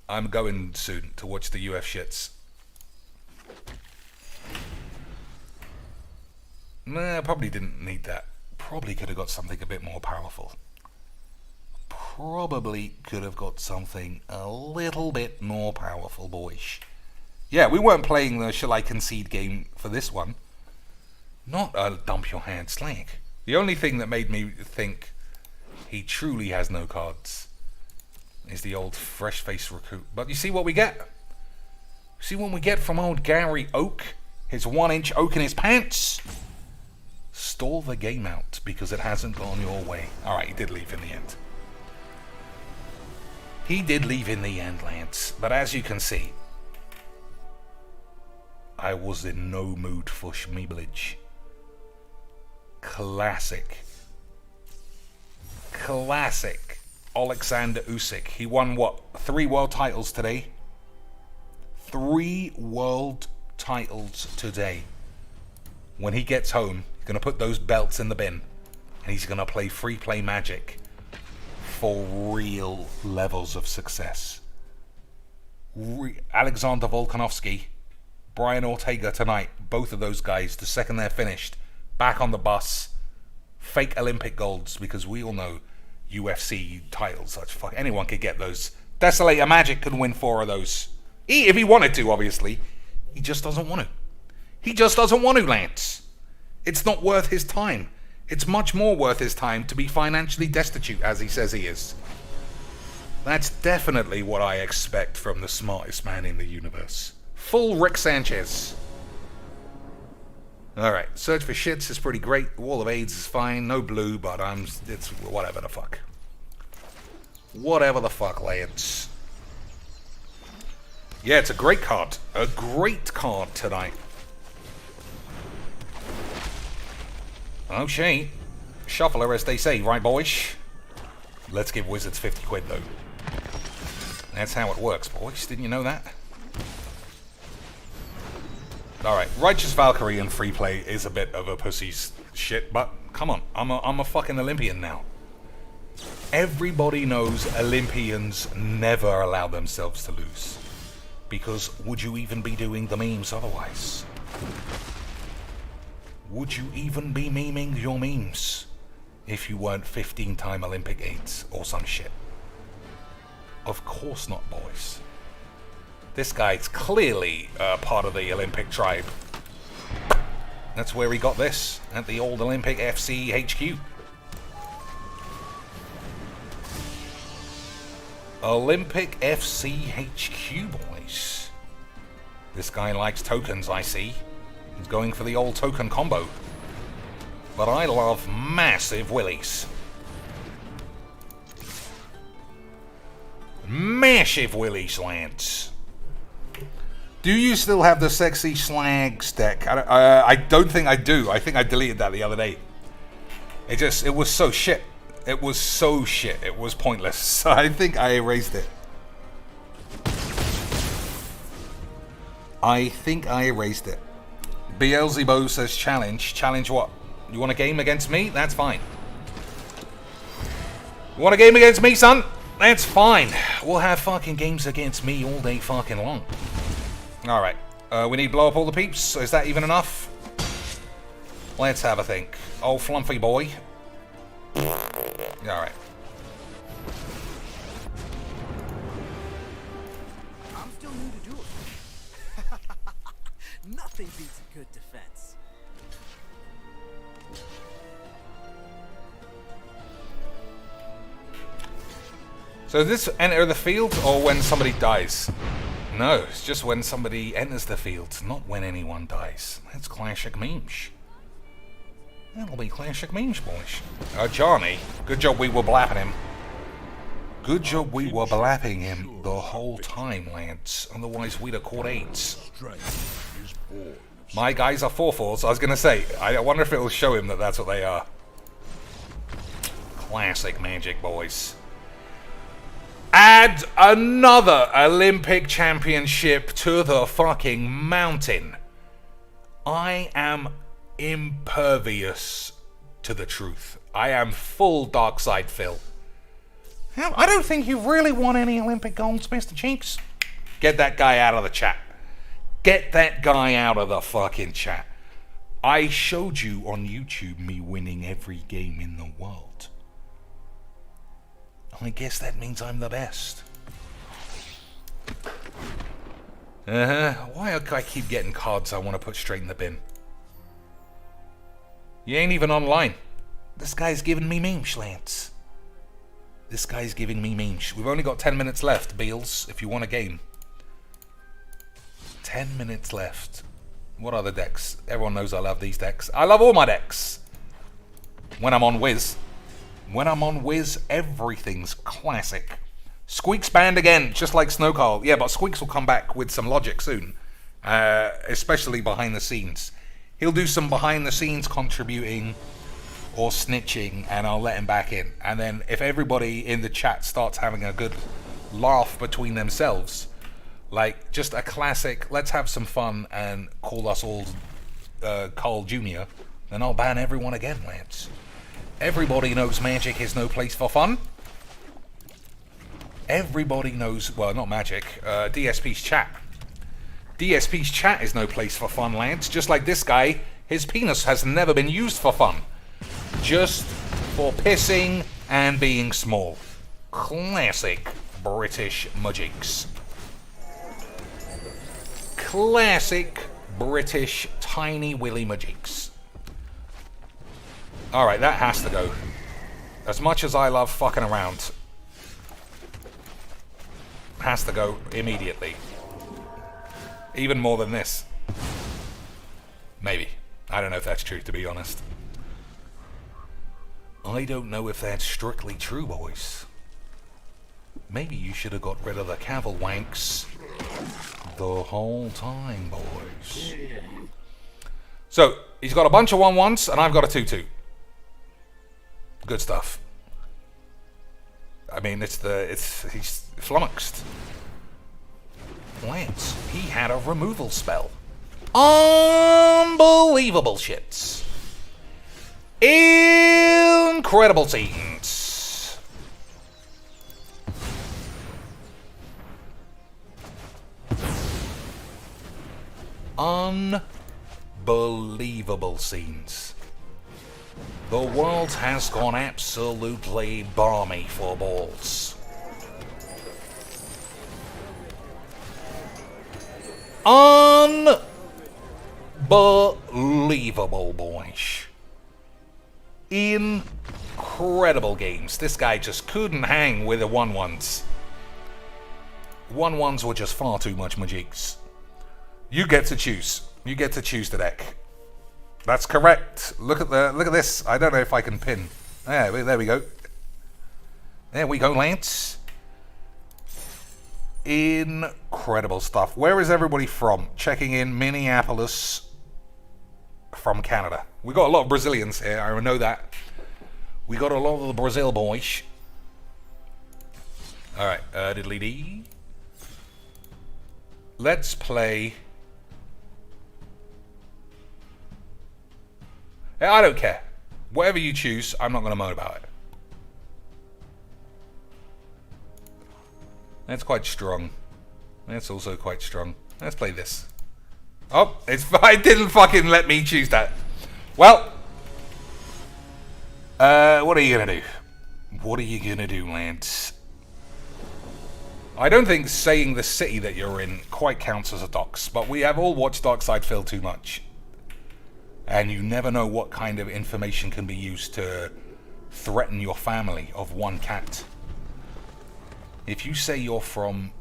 I'm going soon to watch the UF shits. Nah, probably didn't need that. Probably could have got something a bit more powerful. Probably could have got something a little bit more powerful, boys. Yeah, we weren't playing the shall I concede game for this one. Not a dump your hand slag. The only thing that made me think he truly has no cards is the old fresh face recruit. But you see what we get? See what we get from old Gary Oak? His 1-inch oak in his pants? Stall the game out because it hasn't gone your way. Alright, he did leave in the end. He did leave in the end, Lance. But as you can see, I was in no mood for schmeeblage. Classic Alexander Usyk. He won what? 3 world titles today? 3 world titles today. When he gets home, he's going to put those belts in the bin. And he's going to play free play Magic for real levels of success. Alexander Volkanovski, Brian Ortega tonight, both of those guys, the second they're finished, back on the bus, fake Olympic golds, because we all know UFC titles, such fuck, anyone could get those. Desolator Magic could win 4 of those. If he wanted to, obviously. He just doesn't want to. He just doesn't want to, Lance. It's not worth his time. It's much more worth his time to be financially destitute, as he says he is. That's definitely what I expect from the smartest man in the universe. Full Rick Sanchez. Alright, Search for Shits is pretty great. Wall of AIDS is fine. No blue, but it's whatever the fuck. Whatever the fuck, lads. Yeah, it's a great card. A great card tonight. Okay. Shuffler, as they say, right, boys? Let's give Wizards 50 quid, though. That's how it works, boys. Didn't you know that? Alright, Righteous Valkyrie in free play is a bit of a pussy's shit, but come on, I'm a fucking Olympian now. Everybody knows Olympians never allow themselves to lose. Because would you even be doing the memes otherwise? Would you even be memeing your memes if you weren't 15-time Olympic 8s or some shit? Of course not, boys. This guy's clearly part of the Olympic tribe. That's where he got this, at the old Olympic FC HQ. Olympic FC HQ, boys. This guy likes tokens, I see. He's going for the old token combo. But I love massive willies. Massive willies, lads. Do you still have the sexy slags deck? I don't think I do. I think I deleted that the other day. It was so shit. It was so shit. It was pointless. So I think I erased it. I think I erased it. Beelzebub says challenge. Challenge what? You want a game against me? That's fine. You want a game against me, son? That's fine. We'll have fucking games against me all day fucking long. Alright. We need to blow up all the peeps. So is that even enough? Let's have a think. Oh, flumpy boy. Alright. I'm still new to do it. Nothing beats a good defense. So does this enter the field or when somebody dies? No, it's just when somebody enters the field, not when anyone dies. That's classic memes. That'll be classic memes, boys. Johnny, good job we were blapping him. Good job we were blapping him the whole time, lads. Otherwise we'd have caught AIDS. My guys are 4/4s. I was going to say, I wonder if it'll show him that that's what they are. Classic magic, boys. Add another Olympic championship to the fucking mountain. I am impervious to the truth. I am full dark side Phil. I don't think you really want any Olympic golds, Mr. Cheeks. Get that guy out of the chat. Get that guy out of the fucking chat. I showed you on YouTube me winning every game in the world. I guess that means I'm the best. Why do I keep getting cards I want to put straight in the bin? You ain't even online. This guy's giving me memes, Lance. This guy's giving me memes. We've only got 10 minutes left, Beals, if you want a game. 10 minutes left. What other decks? Everyone knows I love these decks. I love all my decks. When I'm on Wiz. When I'm on Wiz, everything's classic. Squeak's banned again, just like Snowcarl. Yeah, but Squeaks will come back with some logic soon. Especially behind the scenes. He'll do some behind the scenes contributing or snitching, and I'll let him back in. And then if everybody in the chat starts having a good laugh between themselves, like just a classic, let's have some fun and call us all Carl Jr., then I'll ban everyone again, lads. Everybody knows Magic is no place for fun. Everybody knows, well, not Magic, DSP's chat. DSP's chat is no place for fun, lads. Just like this guy, his penis has never been used for fun. Just for pissing and being small. Classic British mujiks. Classic British tiny willy mujiks. Alright, that has to go. As much as I love fucking around, has to go immediately. Even more than this. Maybe. I don't know if that's true, to be honest. I don't know if that's strictly true, boys. Maybe you should have got rid of the Cavill wanks the whole time, boys. So, he's got a bunch of 1/1s, and I've got a 2/2. Good stuff. I mean, he's flummoxed. Lance, he had a removal spell. Unbelievable shits. Incredible scenes. Unbelievable scenes. The world has gone absolutely balmy for balls. Unbelievable, boys. Incredible games. This guy just couldn't hang with the 1-1s. 1-1s were just far too much majigs. You get to choose. You get to choose the deck. That's correct. Look at this. I don't know if I can pin. There we go. There we go, Lance. Incredible stuff. Where is everybody from? Checking in Minneapolis from Canada. We got a lot of Brazilians here. I know that. We got a lot of the Brazil boys. All right, diddly dee. Let's play. I don't care. Whatever you choose, I'm not going to moan about it. That's quite strong. That's also quite strong. Let's play this. Oh, it didn't fucking let me choose that. Well, what are you gonna do? What are you gonna do, Lance? I don't think saying the city that you're in quite counts as a dox, but we have all watched Darkseid too much. And you never know what kind of information can be used to threaten your family of one cat. If you say you're from,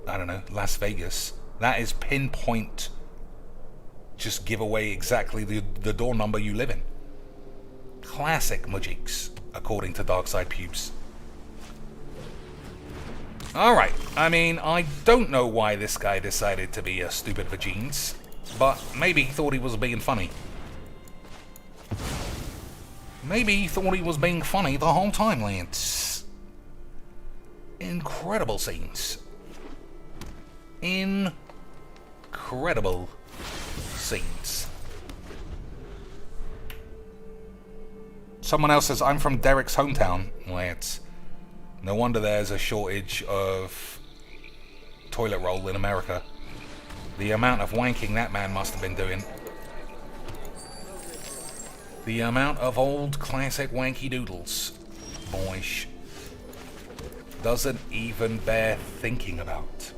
I don't know, Las Vegas, that is pinpoint. Just give away exactly the door number you live in. Classic majigs, according to Darkseid Pubes. Alright, I mean, I don't know why this guy decided to be a stupid vagines, but maybe he thought he was being funny. Maybe he thought he was being funny the whole time, Lance. Incredible scenes. Incredible scenes. Someone else says, I'm from Derek's hometown. Lance. No wonder there's a shortage of toilet roll in America. The amount of wanking that man must have been doing. The amount of old classic wanky doodles. Boyish. Doesn't even bear thinking about.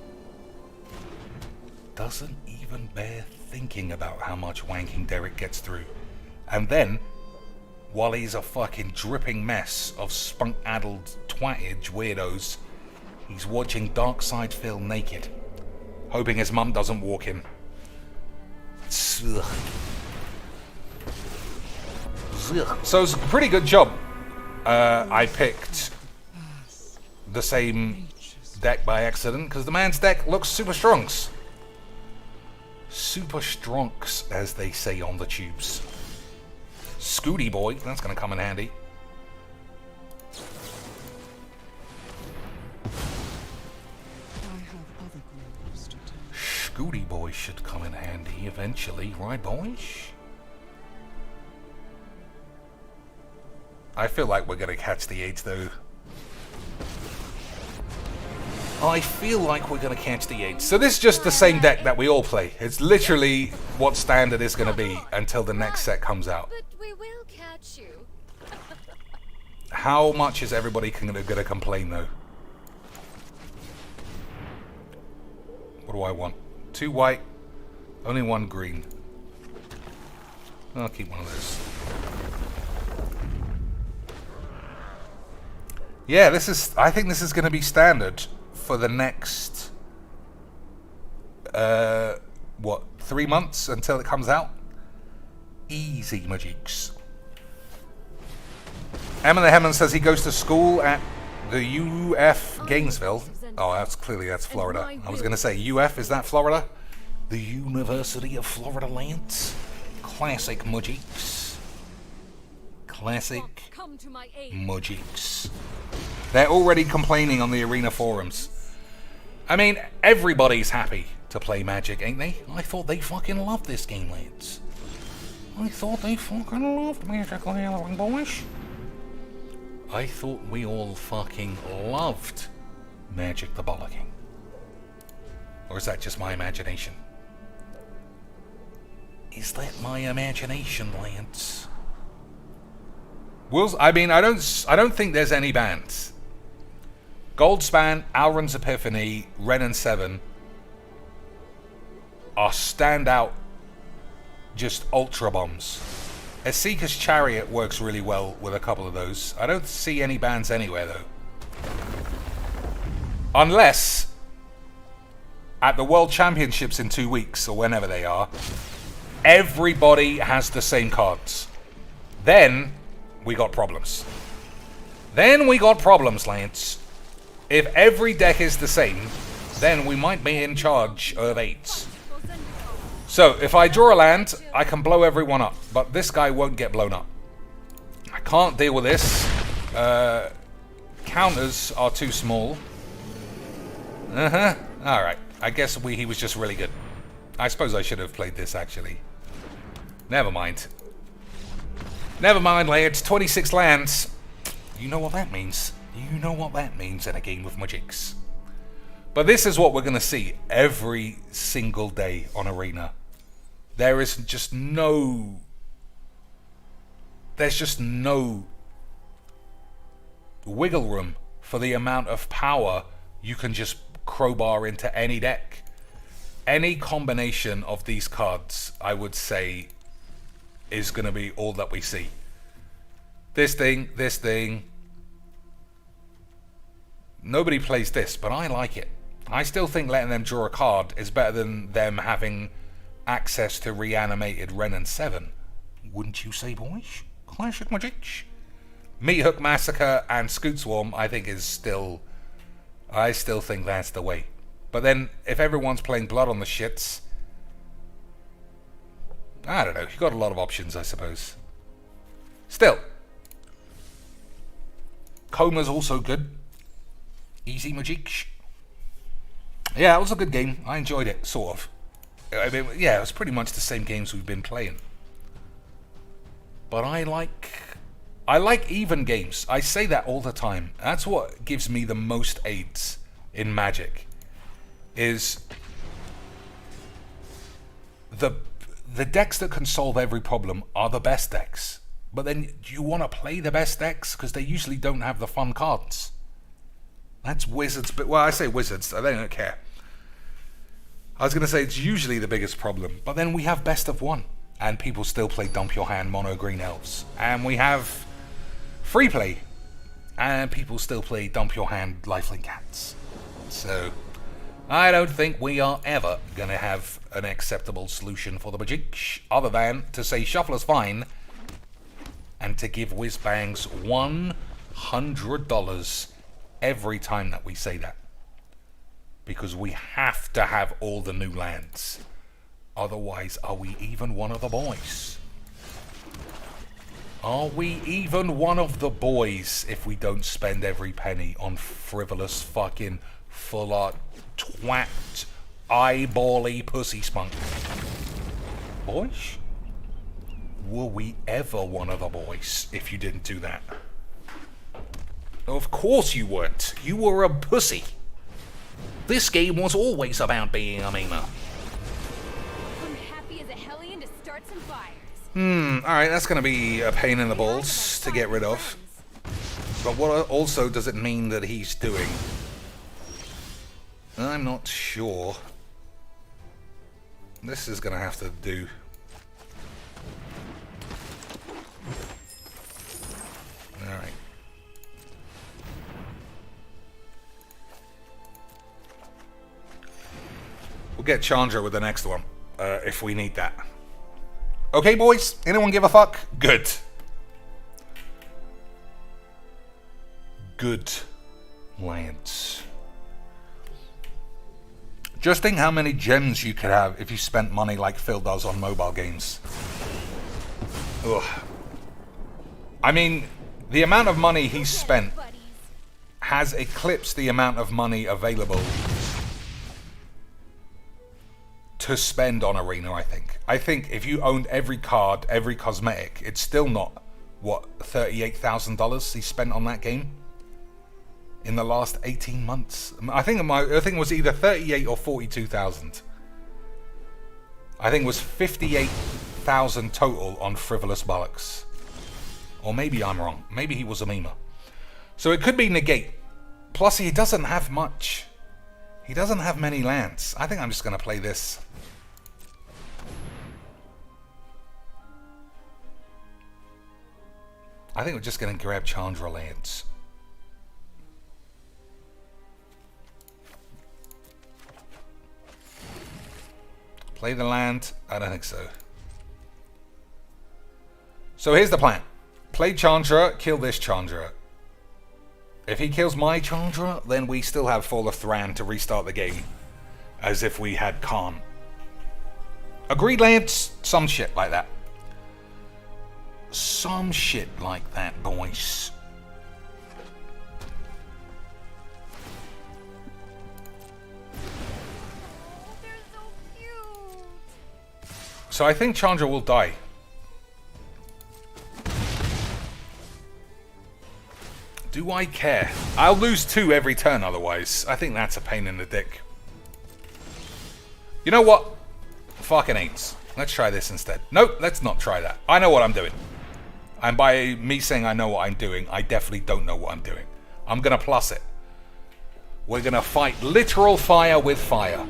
Doesn't even bear thinking about how much wanking Derek gets through. And then, while he's a fucking dripping mess of spunk-addled twattage weirdos, he's watching Darkseid Phil naked, hoping his mum doesn't walk in. Ugh. Ugh. So it's a pretty good job. I picked the same deck by accident, because the man's deck looks super strongs. Super stronks, as they say on the tubes. Scooty boy, that's going to come in handy. I have other goals to do. Scooty boy should come in handy eventually, right boys? I feel like we're going to catch the 8s though. I feel like we're going to catch the 8s. So this is just the same deck that we all play. It's literally what standard is going to be until the next set comes out. But we will catch you. How much is everybody going to complain though? What do I want? 2 white, only 1 green. I'll keep one of those. Yeah, I think this is going to be standard for the next, 3 months until it comes out? Easy, majigs. Emma the Hemmon says he goes to school at the UF Gainesville. Oh, that's Florida. I was going to say, UF, is that Florida? The University of Florida Lance. Classic majigs. Classic majigs. They're already complaining on the arena forums. I mean, everybody's happy to play Magic, ain't they? I thought they fucking loved this game, lads. I thought they fucking loved magical handling, boys. I thought we all fucking loved Magic the Bollocking. Or is that just my imagination? Is that my imagination, Lance? I mean, I don't think there's any bans. Goldspan, Alrund's Epiphany, Ren and 7 are standout, just ultra bombs. Esika's Chariot works really well with a couple of those. I don't see any bans anywhere though. Unless at the World Championships in 2 weeks or whenever they are, everybody has the same cards. Then we got problems. Lance. If every deck is the same, then we might be in charge of 8s. So, if I draw a land, I can blow everyone up. But this guy won't get blown up. I can't deal with this. Counters are too small. Alright. I guess he was just really good. I suppose I should have played this, actually. Never mind. Never mind, Lance. 26 lands. You know what that means. You know what that means in a game of Magics. But this is what we're going to see every single day on Arena. There is just no... There's just no wiggle room for the amount of power you can just crowbar into any deck. Any combination of these cards, I would say, is going to be all that we see. This thing. Nobody plays this, but I like it. I still think letting them draw a card is better than them having access to reanimated Ren and 7. Wouldn't you say, boys? Classic Magic. Meat Hook Massacre and Scoot Swarm, I think is still... I still think that's the way. But then, if everyone's playing Blood on the shits... I don't know, you've got a lot of options, I suppose. Still. Coma's also good. Easy Magic. Yeah, it was a good game. I enjoyed it, sort of. I mean, yeah, it was pretty much the same games we've been playing. But I like even games. I say that all the time. That's what gives me the most aids in Magic. Is the decks that can solve every problem are the best decks. But then do you want to play the best decks? Because they usually don't have the fun cards. That's Wizards, but well, I say Wizards, they don't care. I was going to say it's usually the biggest problem, but then we have best of one, and people still play Dump Your Hand Mono Green Elves. And we have free play, and people still play Dump Your Hand Lifelink Cats. So, I don't think we are ever going to have an acceptable solution for the Magic, other than to say Shuffle is fine, and to give Whizbangs $100 every time that we say that. Because we have to have all the new lands. Otherwise, are we even one of the boys? Are we even one of the boys if we don't spend every penny on frivolous fucking full art twat eyebally pussy spunk? Boys? Were we ever one of the boys if you didn't do that? Of course you weren't. You were a pussy. This game was always about being a memer. I'm happy as a hellion to start some fires. Alright, that's gonna be a pain in the balls to get rid of. But what also does it mean that he's doing? I'm not sure. This is gonna have to do. Alright. We'll get Chandra with the next one, if we need that. Okay, boys? Anyone give a fuck? Good. Good, Lance. Just think how many gems you could have if you spent money like Phil does on mobile games. Ugh. I mean, the amount of money he's spent has eclipsed the amount of money available to spend on Arena, I think. I think if you owned every card, every cosmetic, it's still not, what, $38,000 he spent on that game? In the last 18 months? I think it was either 38 or 42,000. I think it was 58,000 total on Frivolous Bollocks. Or maybe I'm wrong. Maybe he was a memer. So it could be negate. Plus he doesn't have much. He doesn't have many lands. I think I'm just going to play this. I think we're just going to grab Chandra lands. Play the land? I don't think so. So here's the plan. Play Chandra, kill this Chandra. If he kills my Chandra, then we still have Fall of Thran to restart the game. As if we had Khan. Agreed, Lance? Some shit like that. Some shit like that, boys. They're so cute. So I think Chandra will die. Do I care? I'll lose 2 every turn otherwise. I think that's a pain in the dick. You know what? Fucking AIDS. Let's try this instead. Nope, let's not try that. I know what I'm doing. And by me saying I know what I'm doing, I definitely don't know what I'm doing. I'm gonna plus it. We're gonna fight literal fire with fire.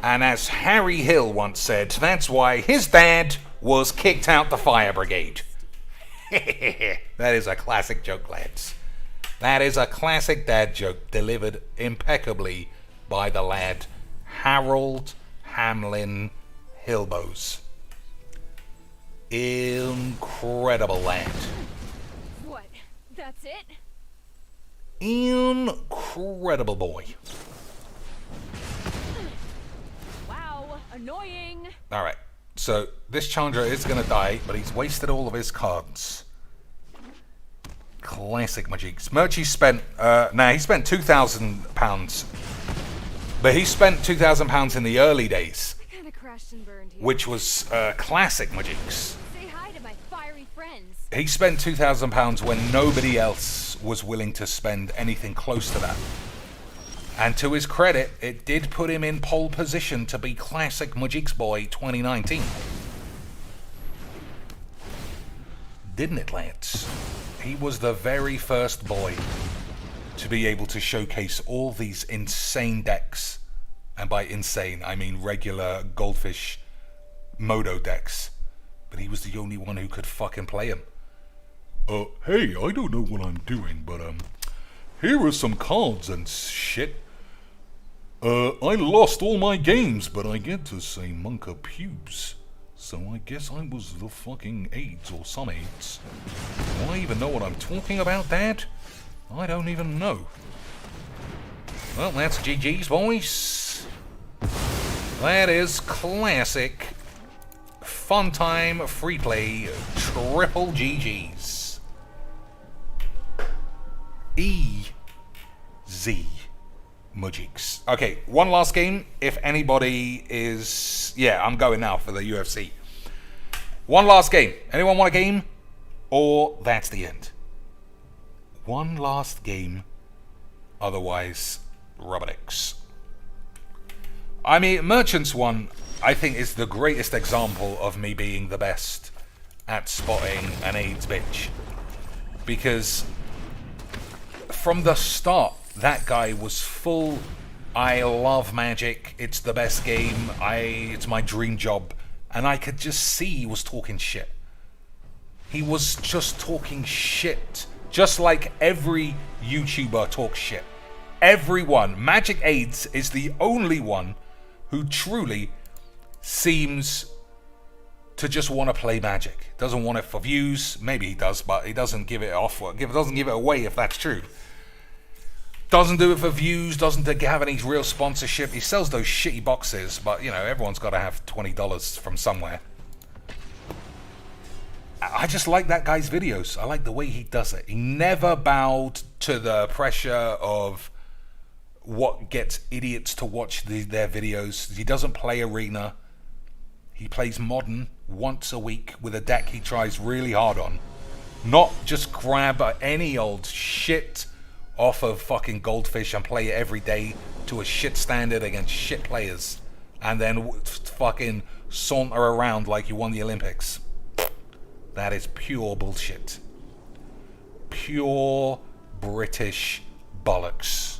And as Harry Hill once said, that's why his dad was kicked out the fire brigade. That is a classic joke, lads. That is a classic dad joke delivered impeccably by the lad Harold Hamlin Hilbos. Incredible lad. What? That's it? Incredible boy. Wow, annoying. Alright, so this Chandra is going to die, but he's wasted all of his cards. Classic Majix. Murchie spent, he spent £2,000. But he spent £2,000 in the early days. I kind of crashed and burned here. Which was classic Majix. Say hi to my fiery friends. He spent £2,000 when nobody else was willing to spend anything close to that. And to his credit, it did put him in pole position to be classic Majix Boy 2019. Didn't it, Lance? He was the very first boy to be able to showcase all these insane decks. And by insane, I mean regular Goldfish Modo decks. But he was the only one who could fucking play them. Hey, I don't know what I'm doing, but here are some cards and shit. I lost all my games, but I get to say Monka Pubes. So I guess I was the fucking AIDS or some AIDS. Do I even know what I'm talking about, Dad? I don't even know. Well, that's GG's, boys. That is classic fun time free play triple GG's. Easy Mujix. Okay, one last game. If anybody is... Yeah, I'm going now for the UFC. One last game. Anyone want a game? Or that's the end. One last game. Otherwise, Rubbernicks. I mean, Merchant's one, I think, is the greatest example of me being the best at spotting an AIDS bitch. Because from the start, that guy was full, I love Magic, it's the best game, it's my dream job. And I could just see he was talking shit. He was just talking shit. Just like every YouTuber talks shit. Everyone. Magic AIDS is the only one who truly seems to just want to play Magic. Doesn't want it for views. Maybe he does, but he doesn't give it off. Doesn't give it away if that's true. Doesn't do it for views. Doesn't have any real sponsorship. He sells those shitty boxes, but you know, everyone's got to have $20 from somewhere. I just like that guy's videos. I like the way he does it. He never bowed to the pressure of what gets idiots to watch their videos. He doesn't play Arena. He plays Modern once a week with a deck he tries really hard on. Not just grab any old shit off of fucking Goldfish and play it every day to a shit standard against shit players. And then fucking saunter around like you won the Olympics. That is pure bullshit. Pure British bollocks.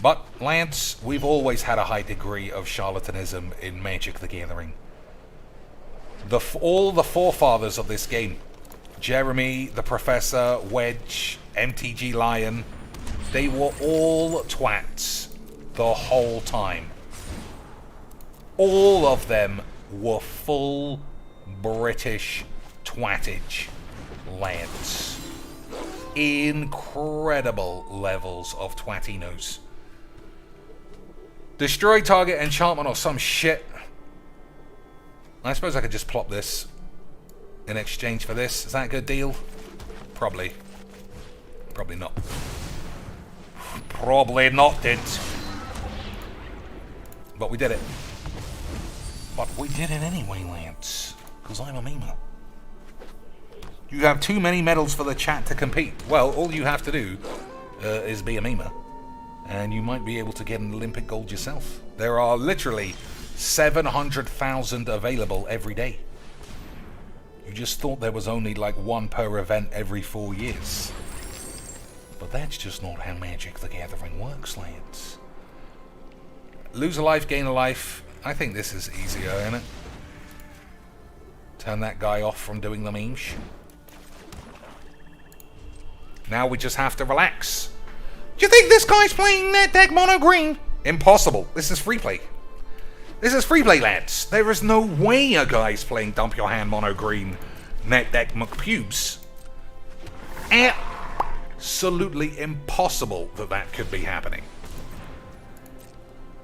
But, Lance, we've always had a high degree of charlatanism in Magic the Gathering. All the forefathers of this game, Jeremy, the Professor, Wedge, MTG Lion, they were all twats the whole time. All of them were full British twattage, Lance. Incredible levels of twattinos. Destroy target enchantment or some shit. I suppose I could just plop this in exchange for this. Is that a good deal? Probably. Probably not. Probably not, didn't. But we did it. But we did it anyway, Lance. Because I'm a memer. You have too many medals for the chat to compete. Well, all you have to do is be a memer. And you might be able to get an Olympic gold yourself. There are literally 700,000 available every day. You just thought there was only like one per event every 4 years. But that's just not how Magic the Gathering works, lads. Lose a life, gain a life. I think this is easier, isn't it? Turn that guy off from doing the memes. Now we just have to relax. Do you think this guy's playing net deck mono green? Impossible. This is free play. This is free play, lads. There is no way a guy's playing dump your hand mono green net deck McPubes. Absolutely impossible that could be happening.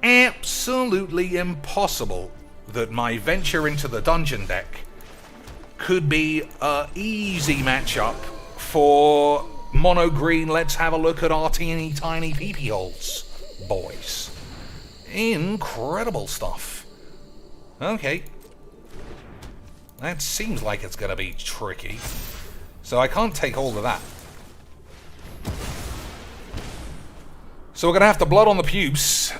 Absolutely impossible that my venture into the dungeon deck could be an easy matchup for mono green. Let's have a look at our teeny tiny peepee holes, boys. Incredible stuff. Okay. That seems like it's gonna be tricky. So I can't take hold of that. So we're gonna have to blood on the pubes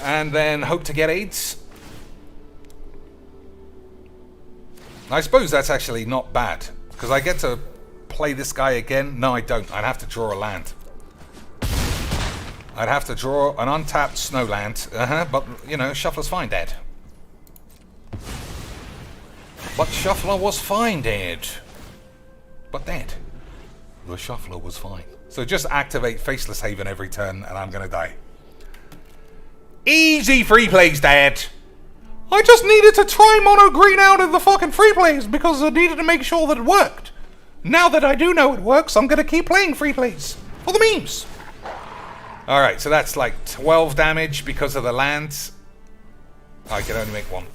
and then hope to get AIDS. I suppose that's actually not bad because I get to play this guy again. No, I don't. I'd have to draw a land. I'd have to draw an untapped snow land. But, you know, Shuffler's fine, Dad. But Shuffler was fine, Dad. But, Dad, the Shuffler was fine. So just activate Faceless Haven every turn, and I'm gonna die. Easy free plays, Dad! I just needed to try mono green out of the fucking free plays because I needed to make sure that it worked. Now that I do know it works, I'm gonna keep playing free plays. For the memes! Alright, so that's like 12 damage because of the lands. I can only make one.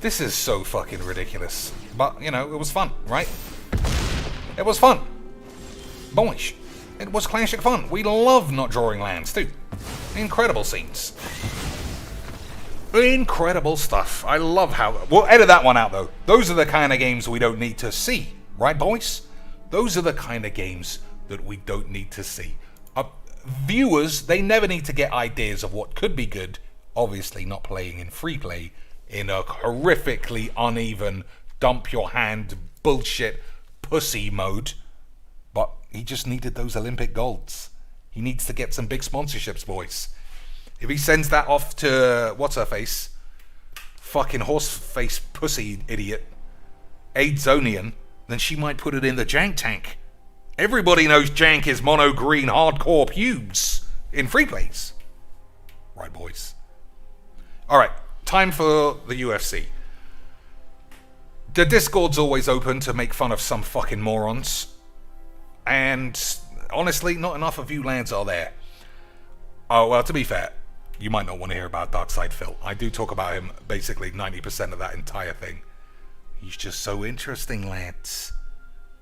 This is so fucking ridiculous. But, you know, it was fun, right? It was fun. Boyish. It was classic fun. We love not drawing lands, too. Incredible scenes. Incredible stuff. I love how... We'll edit that one out, though. Those are the kind of games we don't need to see. Right, boys? Those are the kind of games that we don't need to see. Viewers, they never need to get ideas of what could be good. Obviously not playing in free play in a horrifically uneven, dump your hand, bullshit, pussy mode. But he just needed those Olympic golds. He needs to get some big sponsorships, boys. If he sends that off to, what's her face? Fucking horse face pussy idiot. Aidsonian. Then she might put it in the jank tank. Everybody knows jank is mono green hardcore pubes in free plays. Right, boys. Alright, time for the UFC. The Discord's always open to make fun of some fucking morons. And honestly, not enough of you lads are there. Oh, well, to be fair, you might not want to hear about Darkside Phil. I do talk about him basically 90% of that entire thing. He's just so interesting, lads.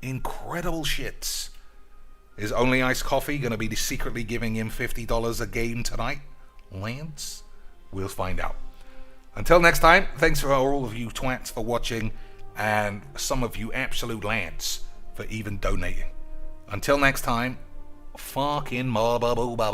Incredible shits. Is Only Iced Coffee going to be secretly giving him $50 a game tonight? Lance? We'll find out. Until next time, thanks for all of you twats for watching, and some of you absolute Lance for even donating. Until next time, fucking ma ba boo ba